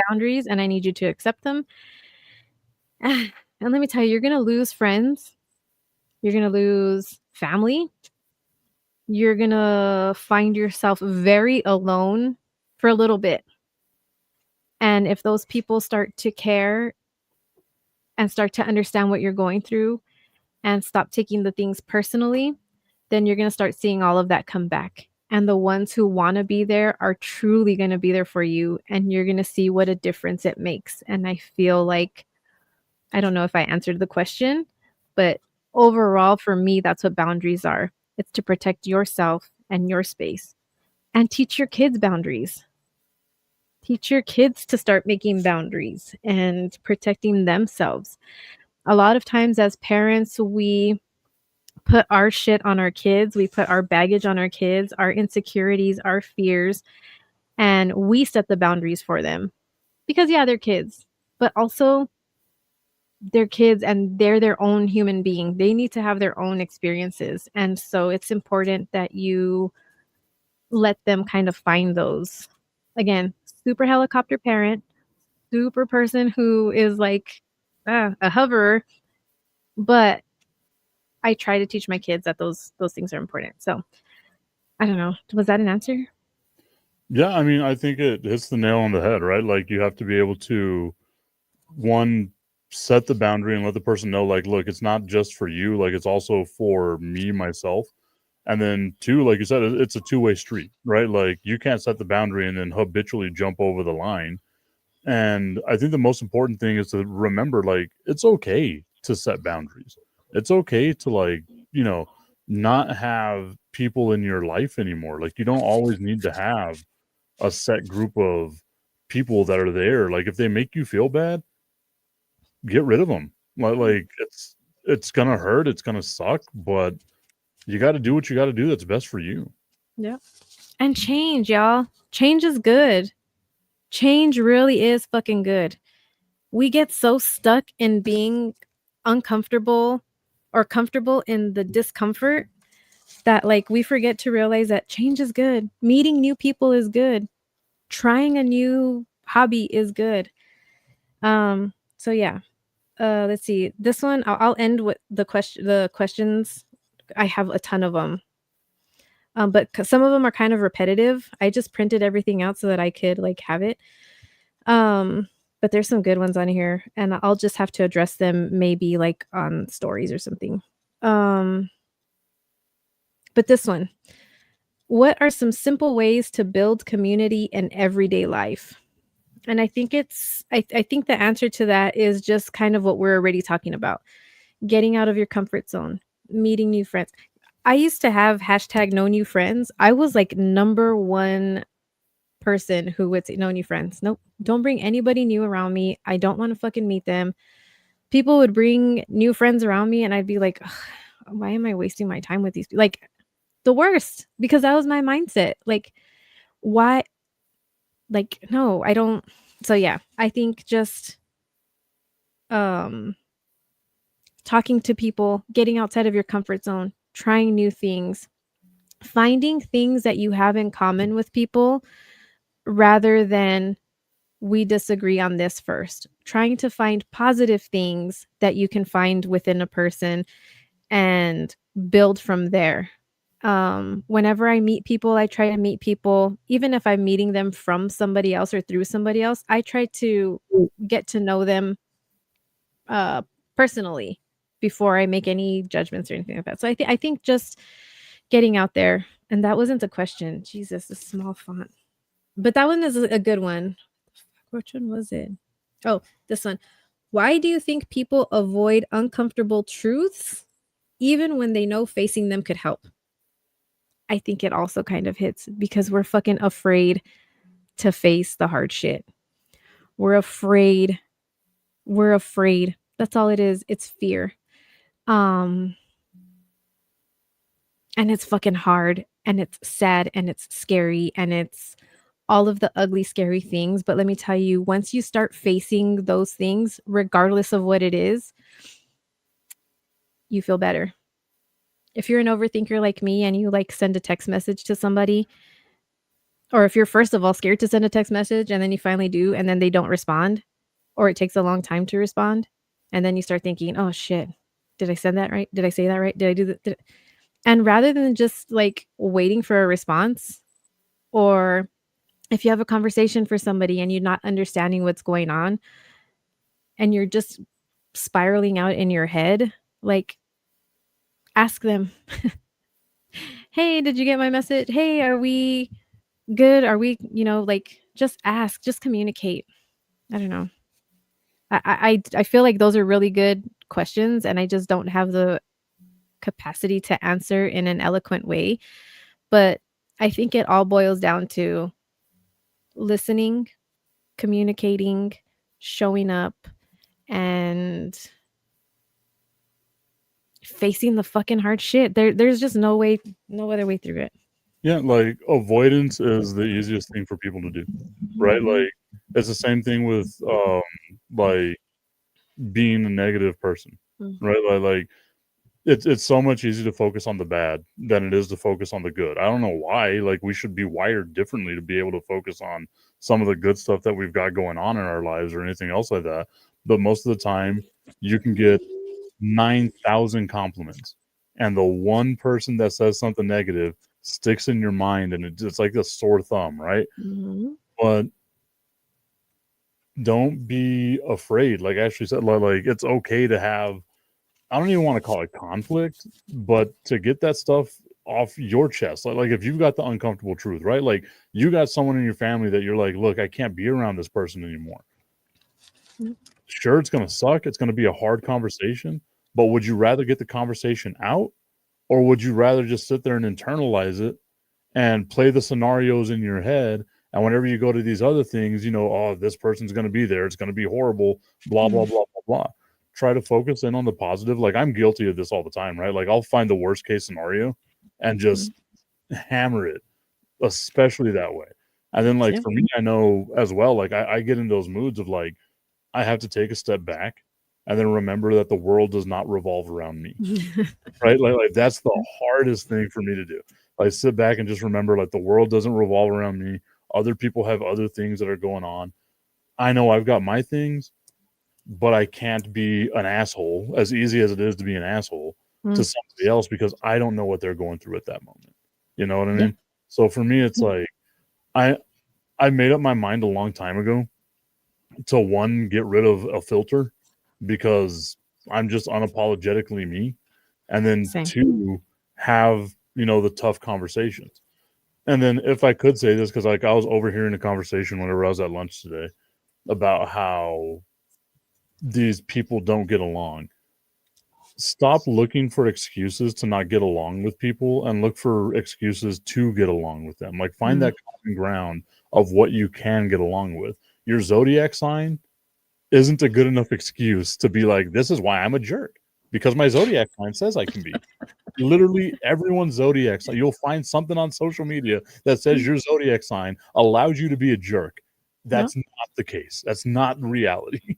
boundaries and I need you to accept them. And let me tell you, you're going to lose friends. You're going to lose family. You're going to find yourself very alone for a little bit. And if those people start to care and start to understand what you're going through and stop taking the things personally, then you're going to start seeing all of that come back. And the ones who want to be there are truly going to be there for you. And you're going to see what a difference it makes. And I feel like, I don't know if I answered the question, but overall, for me, that's what boundaries are. It's to protect yourself and your space, and teach your kids boundaries. Teach your kids to start making boundaries and protecting themselves. A lot of times as parents, we put our shit on our kids. We put our baggage on our kids, our insecurities, our fears, and we set the boundaries for them. Because, yeah, they're kids, but also they're kids and they're their own human being. They need to have their own experiences. And so it's important that you let them kind of find those. Again, super helicopter parent, super person who is like a hoverer, but I try to teach my kids that those things are important. So I don't know. Was that an answer? Yeah, I mean, I think it hits the nail on the head, right? Like, you have to be able to, one, set the boundary and let the person know, like, look, it's not just for you, like, it's also for me, myself. And then two, like you said, it's a two-way street, right? Like, you can't set the boundary and then habitually jump over the line. And I think the most important thing is to remember, like, it's okay to set boundaries. It's okay to, like, you know, not have people in your life anymore. Like, you don't always need to have a set group of people that are there. Like, if they make you feel bad, get rid of them. Like it's gonna hurt, it's gonna suck, but you got to do what you got to do that's best for you. Yeah. And change, y'all. Change is good. Change really is fucking good. We get so stuck in being uncomfortable or comfortable in the discomfort that, like, we forget to realize that change is good. Meeting new people is good. Trying a new hobby is good. So yeah. Let's see. This one I'll end with the questions. I have a ton of them. But some of them are kind of repetitive. I just printed everything out so that I could, like, have it. But there's some good ones on here, and I'll just have to address them maybe like on stories or something. But this one, what are some simple ways to build community in everyday life? And I think I think the answer to that is just kind of what we're already talking about. Getting out of your comfort zone, meeting new friends. I used to have hashtag no new friends. I was like number one person who would say no new friends. Nope. Don't bring anybody new around me. I don't want to fucking meet them. People would bring new friends around me and I'd be like, why am I wasting my time with these people? Like, the worst, because that was my mindset. Like, why? Like, no, I don't. So yeah, I think just talking to people, getting outside of your comfort zone, trying new things, finding things that you have in common with people rather than we disagree on this first. Trying to find positive things that you can find within a person and build from there. Whenever I meet people, I try to meet people, even if I'm meeting them from somebody else or through somebody else, I try to get to know them personally before I make any judgments or anything like that. So I think just getting out there, and that wasn't a question. Jesus, a small font. But that one is a good one. Which one was it? Oh, this one. Why do you think people avoid uncomfortable truths even when they know facing them could help? I think it also kind of hits because we're fucking afraid to face the hard shit. We're afraid. We're afraid. That's all it is. It's fear. Um And it's fucking hard and it's sad and it's scary and it's all of the ugly, scary things. But let me tell you, once you start facing those things, regardless of what it is, you feel better. If you're an overthinker like me and you like send a text message to somebody, or if you're first of all scared to send a text message and then you finally do and then they don't respond, or it takes a long time to respond, and then you start thinking, oh shit, did I send that right? Did I say that right? Did I do that? And rather than just like waiting for a response, or if you have a conversation for somebody and you're not understanding what's going on and you're just spiraling out in your head, like ask them, hey, did you get my message? Hey, are we good? Are we, like just ask, just communicate. I don't know. I feel like those are really good questions and I just don't have the capacity to answer in an eloquent way. But I think it all boils down to listening, communicating, showing up, and facing the fucking hard shit. There's just no other way through it. Yeah, like avoidance is the easiest thing for people to do, right? Like it's the same thing with like being a negative person, right? Like it's so much easier to focus on the bad than it is to focus on the good. I don't know why. Like we should be wired differently to be able to focus on some of the good stuff that we've got going on in our lives or anything else like that. But most of the time, you can get 9,000 compliments, and the one person that says something negative sticks in your mind, and it's like a sore thumb, right? Mm-hmm. But don't be afraid. Like Ashley said, like it's okay to have, I don't even want to call it conflict, but to get that stuff off your chest. Like if you've got the uncomfortable truth, right? Like you got someone in your family that you're like, look, I can't be around this person anymore. Sure, it's going to suck. It's going to be a hard conversation, but would you rather get the conversation out, or would you rather just sit there and internalize it and play the scenarios in your head? And whenever you go to these other things, oh, this person's going to be there. It's going to be horrible, blah, blah, blah, blah, blah. Try to focus in on the positive. Like I'm guilty of this all the time, right? Like I'll find the worst case scenario and just hammer it, especially that way. And then like Yeah. for me, I know as well, like I get in those moods of like, I have to take a step back and then remember that the world does not revolve around me. Right? Like that's the hardest thing for me to do. Like sit back and just remember like the world doesn't revolve around me. Other people have other things that are going on. I know I've got my things, but I can't be an asshole, as easy as it is to be an asshole to somebody else, because I don't know what they're going through at that moment. You know what I mean? Yeah. So for me, it's like I made up my mind a long time ago to one, get rid of a filter because I'm just unapologetically me, and then Same. two, have the tough conversations. And then if I could say this, because like I was overhearing a conversation whenever I was at lunch today about how these people don't get along. Stop looking for excuses to not get along with people and look for excuses to get along with them. Like find that common ground of what you can get along with. Your zodiac sign isn't a good enough excuse to be like, this is why I'm a jerk, because my zodiac sign says I can be. Literally everyone's zodiac sign, you'll find something on social media that says your zodiac sign allows you to be a jerk. That's not the case. That's not reality.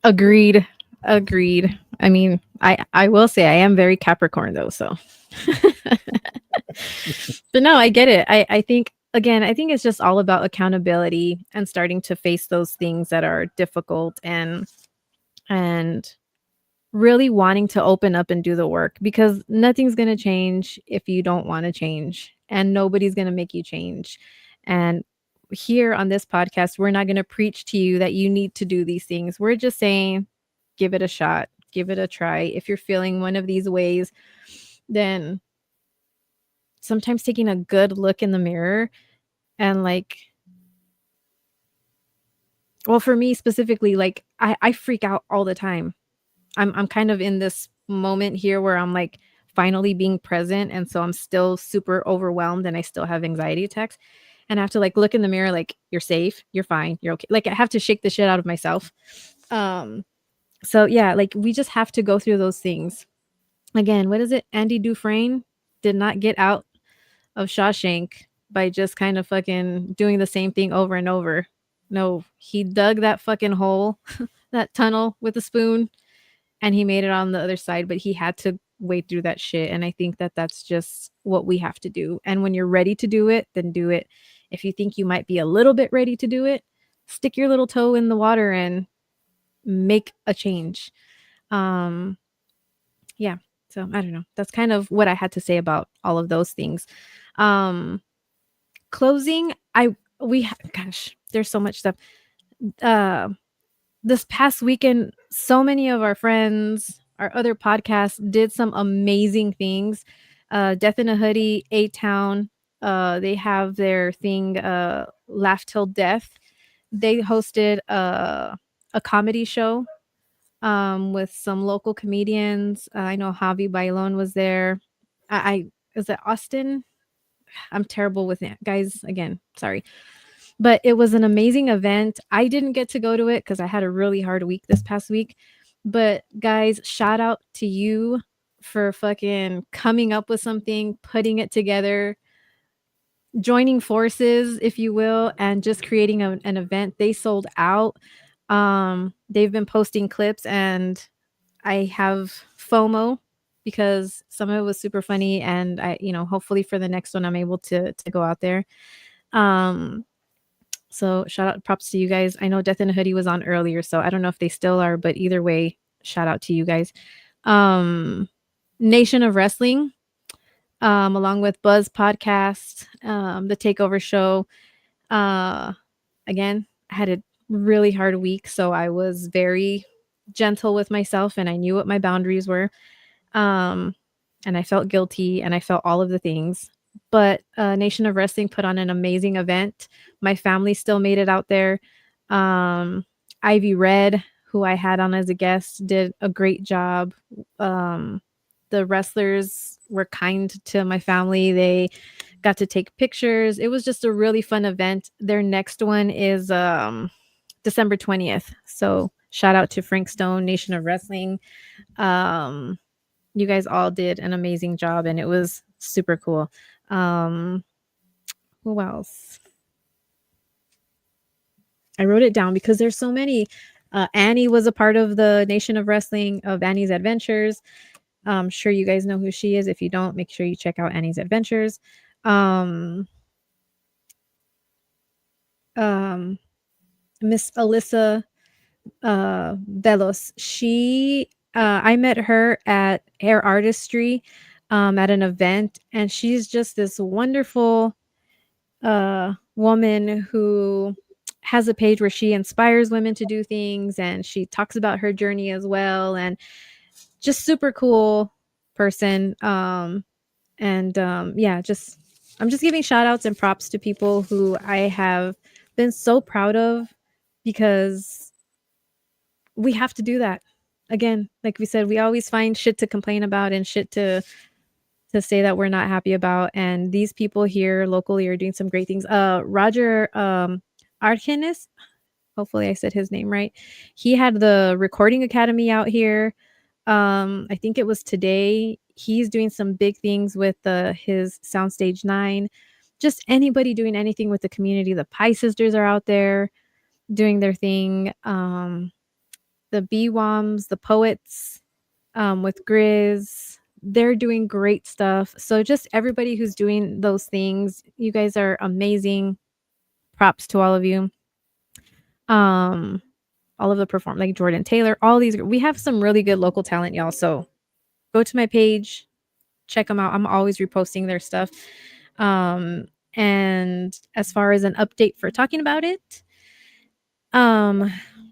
Agreed. I mean, I will say I am very Capricorn though, so. But no, I get it. I think it's just all about accountability and starting to face those things that are difficult and really wanting to open up and do the work, because nothing's going to change if you don't want to change, and nobody's going to make you change. And here on this podcast, we're not going to preach to you that you need to do these things. We're just saying, give it a shot, give it a try. If you're feeling one of these ways, then sometimes taking a good look in the mirror and like, well, for me specifically, like I freak out all the time. I'm kind of in this moment here where I'm like finally being present, and so I'm still super overwhelmed and I still have anxiety attacks, and I have to like look in the mirror like, you're safe, you're fine, you're okay. Like I have to shake the shit out of myself. So yeah, like we just have to go through those things. Again, what is it? Andy Dufresne did not get out of Shawshank by just kind of fucking doing the same thing over and over. No, he dug that fucking hole, that tunnel with a spoon, and he made it on the other side, but he had to wade through that shit. And I think that that's just what we have to do. And when you're ready to do it, then do it. If you think you might be a little bit ready to do it, stick your little toe in the water and make a change. Um, yeah. So I don't know. That's kind of what I had to say about all of those things. Um, closing, gosh, there's so much stuff. Uh, this past weekend, so many of our friends, our other podcasts did some amazing things. Death in a Hoodie, A Town, they have their thing, Laugh Till Death. They hosted a comedy show with some local comedians. I know Javi Bailon was there. I is it Austin? I'm terrible with it, guys. Again, sorry. But it was an amazing event. I didn't get to go to it because I had a really hard week this past week. But guys, shout out to you for fucking coming up with something, putting it together, joining forces, if you will, and just creating an event. They sold out. They've been posting clips, and I have FOMO because some of it was super funny, and hopefully for the next one I'm able to go out there. So shout out, props to you guys. I know Death in a Hoodie was on earlier, so I don't know if they still are, but either way, shout out to you guys. Nation of Wrestling, along with Buzz Podcast, the Takeover Show. Again, I had a really hard week, so I was very gentle with myself, and I knew what my boundaries were. And I felt guilty, and I felt all of the things. But Nation of Wrestling put on an amazing event. My family still made it out there. Ivy Red, who I had on as a guest, did a great job. The wrestlers were kind to my family. They got to take pictures. It was just a really fun event. Their next one is December 20th. So shout out to Frank Stone, Nation of Wrestling. You guys all did an amazing job, and it was super cool. Who else? I wrote it down because there's so many. Annie was a part of the Nation of Wrestling, of Annie's Adventures. I'm sure you guys know who she is. If you don't, make sure you check out Annie's Adventures. Miss Alyssa Velos. I met her at Hair Artistry at an event, and she's just this wonderful woman who has a page where she inspires women to do things, and she talks about her journey as well, and just super cool person. Yeah, I'm just giving shout outs and props to people who I have been so proud of, because we have to do that. Again, like we said, we always find shit to complain about and shit to say that we're not happy about. And these people here locally are doing some great things. Roger Arkenis, hopefully I said his name right. He had the Recording Academy out here. I think it was today. He's doing some big things with his Soundstage 9. Just anybody doing anything with the community. The Pie Sisters are out there doing their thing. The BWOMs, the Poets, with Grizz, they're doing great stuff. So just everybody who's doing those things, you guys are amazing. Props to all of you. All of the perform, like Jordan Taylor, all these, we have some really good local talent, y'all. So go to my page, check them out. I'm always reposting their stuff. And as far as an update for talking about it,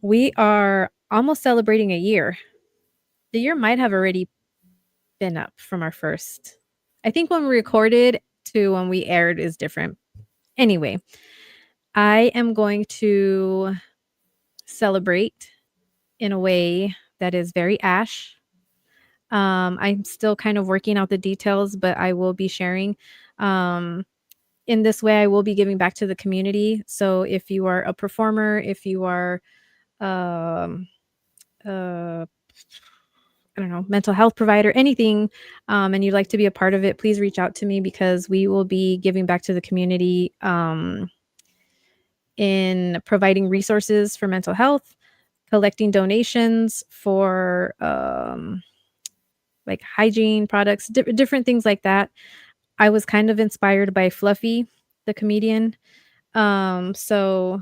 we are almost celebrating a year. The year might have already been up from our first. I think when we recorded to when we aired is different. Anyway, I am going to celebrate in a way that is very Ash. I'm still kind of working out the details, but I will be sharing. In this way, I will be giving back to the community. So if you are a performer, if you are a I don't know, mental health provider, anything, and you'd like to be a part of it, please reach out to me because we will be giving back to the community in providing resources for mental health, collecting donations for like hygiene products, different things like that. I was kind of inspired by Fluffy, the comedian. So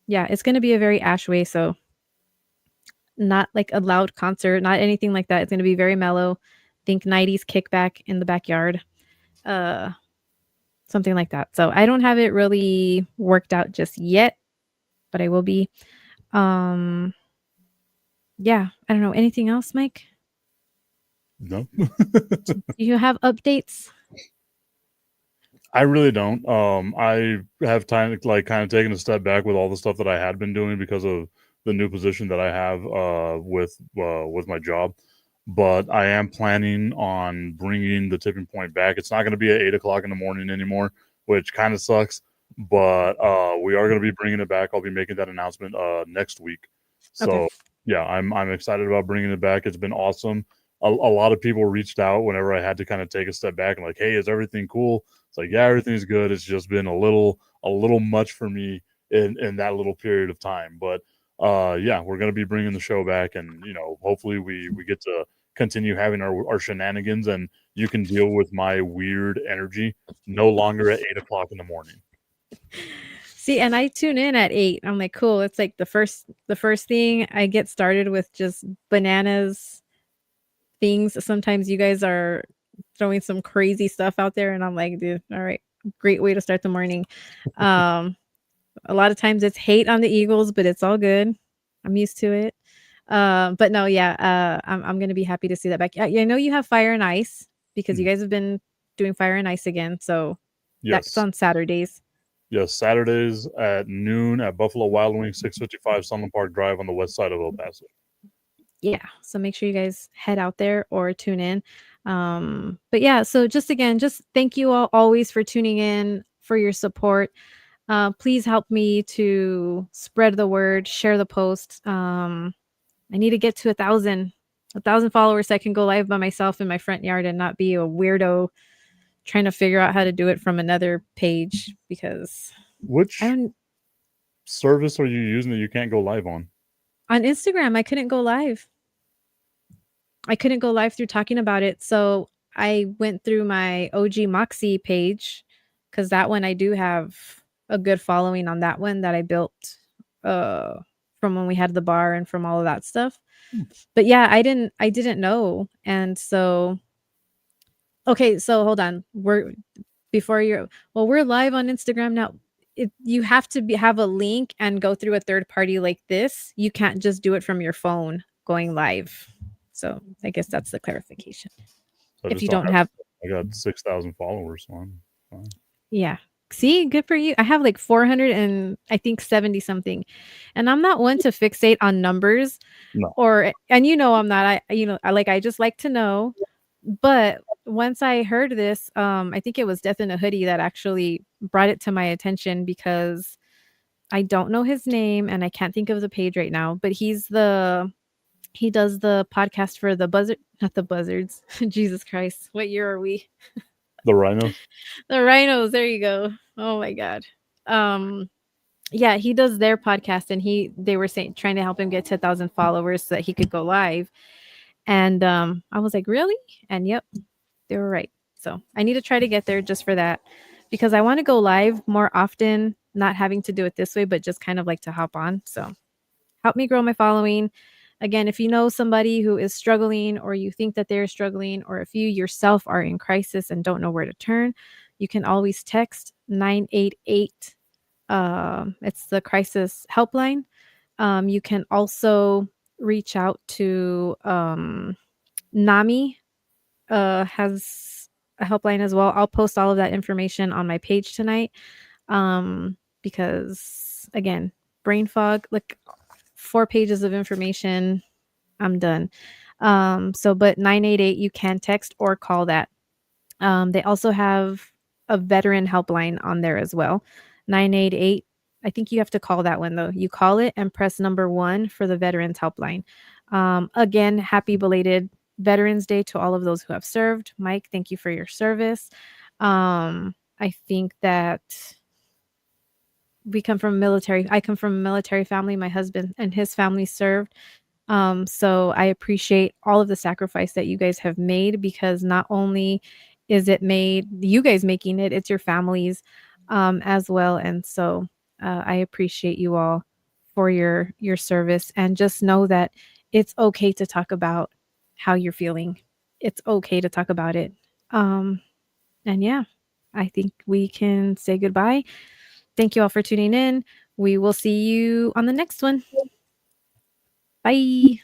yeah, it's going to be a very Ashway. So not like a loud concert, not anything like that. It's going to be very mellow. Think 90s kickback in the backyard. Uh, Something like that. So I don't have it really worked out just yet, but I will be. Um, yeah, I don't know. Anything else, Mike? No. Do you have updates? I really don't. I have time like kind of taken a step back with all the stuff that I had been doing because of the new position that I have with my job. But I am planning on bringing the tipping point back. It's not going to be at 8 o'clock in the morning anymore, which kind of sucks. But we are going to be bringing it back. I'll be making that announcement next week. So Okay. yeah, I'm excited about bringing it back. It's been awesome. A lot of people reached out whenever I had to kind of take a step back and like, hey, is everything cool? It's like, yeah, everything's good. It's just been a little much for me in that little period of time. But yeah, we're gonna be bringing the show back, and hopefully we get to continue having our shenanigans, and you can deal with my weird energy no longer at 8 o'clock in the morning. See, and I tune in at 8. I'm like, cool. It's like the first thing I get started with just bananas things. Sometimes you guys are throwing some crazy stuff out there, and I'm like, dude, all right, great way to start the morning. A lot of times it's hate on the Eagles, but it's all good. I'm used to it. But no, yeah, I'm gonna be happy to see that back. Yeah, I know you have Fire and Ice because you guys have been doing Fire and Ice again. So that's Yes. on Saturdays. Yes, Saturdays at noon at Buffalo Wild Wings, 655 Sunland Park Drive on the west side of El Paso. Yeah, so make sure you guys head out there or tune in. But yeah, so just thank you all always for tuning in, for your support. Please help me to spread the word, share the post. I need to get to 1,000 followers so I can go live by myself in my front yard and not be a weirdo trying to figure out how to do it from another page because Which I don't service are you using that you can't go live on? on Instagram. I couldn't go live. I couldn't go live through talking about it. So I went through my OG Moxie page because that one I do have a good following on that one that I built from when we had the bar and from all of that stuff. But yeah, I didn't know. And so okay, so hold on. We're live on Instagram now. You have to have a link and go through a third party like this. You can't just do it from your phone going live. So I guess that's the clarification. So If you don't have, I got 6,000 followers, so I'm fine. yeah. See, good for you. I have like 400 and I think 70 something. And I'm not one to fixate on numbers No. and I'm not, I just like to know. But once I heard this, I think it was Death in a Hoodie that actually brought it to my attention because I don't know his name and I can't think of the page right now, but he does the podcast for not the Buzzards. Jesus Christ. What year are we? The Rhinos? The Rhinos. There you go. Oh my God. Yeah, he does their podcast and they were trying to help him get to 1,000 followers so that he could go live. And I was like, really? And yep, they were right. So I need to try to get there just for that because I want to go live more often, not having to do it this way, but just kind of like to hop on. So help me grow my following. Again, if you know somebody who is struggling or you think that they're struggling, or if you yourself are in crisis and don't know where to turn, you can always text 988. It's the crisis helpline. You can also reach out to NAMI has a helpline as well. I'll post all of that information on my page tonight because, again, brain fog, like 4 pages of information, I'm done. But 988, you can text or call that. They also have a veteran helpline on there as well. 988. I think you have to call that one though. You call it and press number 1 for the veterans helpline. Again, happy belated Veterans Day to all of those who have served. Mike, thank you for your service. I think that I come from a military family. My husband and his family served. So I appreciate all of the sacrifice that you guys have made, because not only is it made you guys making it, it's your families as well. And so I appreciate you all for your service, and just know that it's okay to talk about how you're feeling. It's okay to talk about it. And yeah, I think we can say goodbye. Thank you all for tuning in. We will see you on the next one. Bye.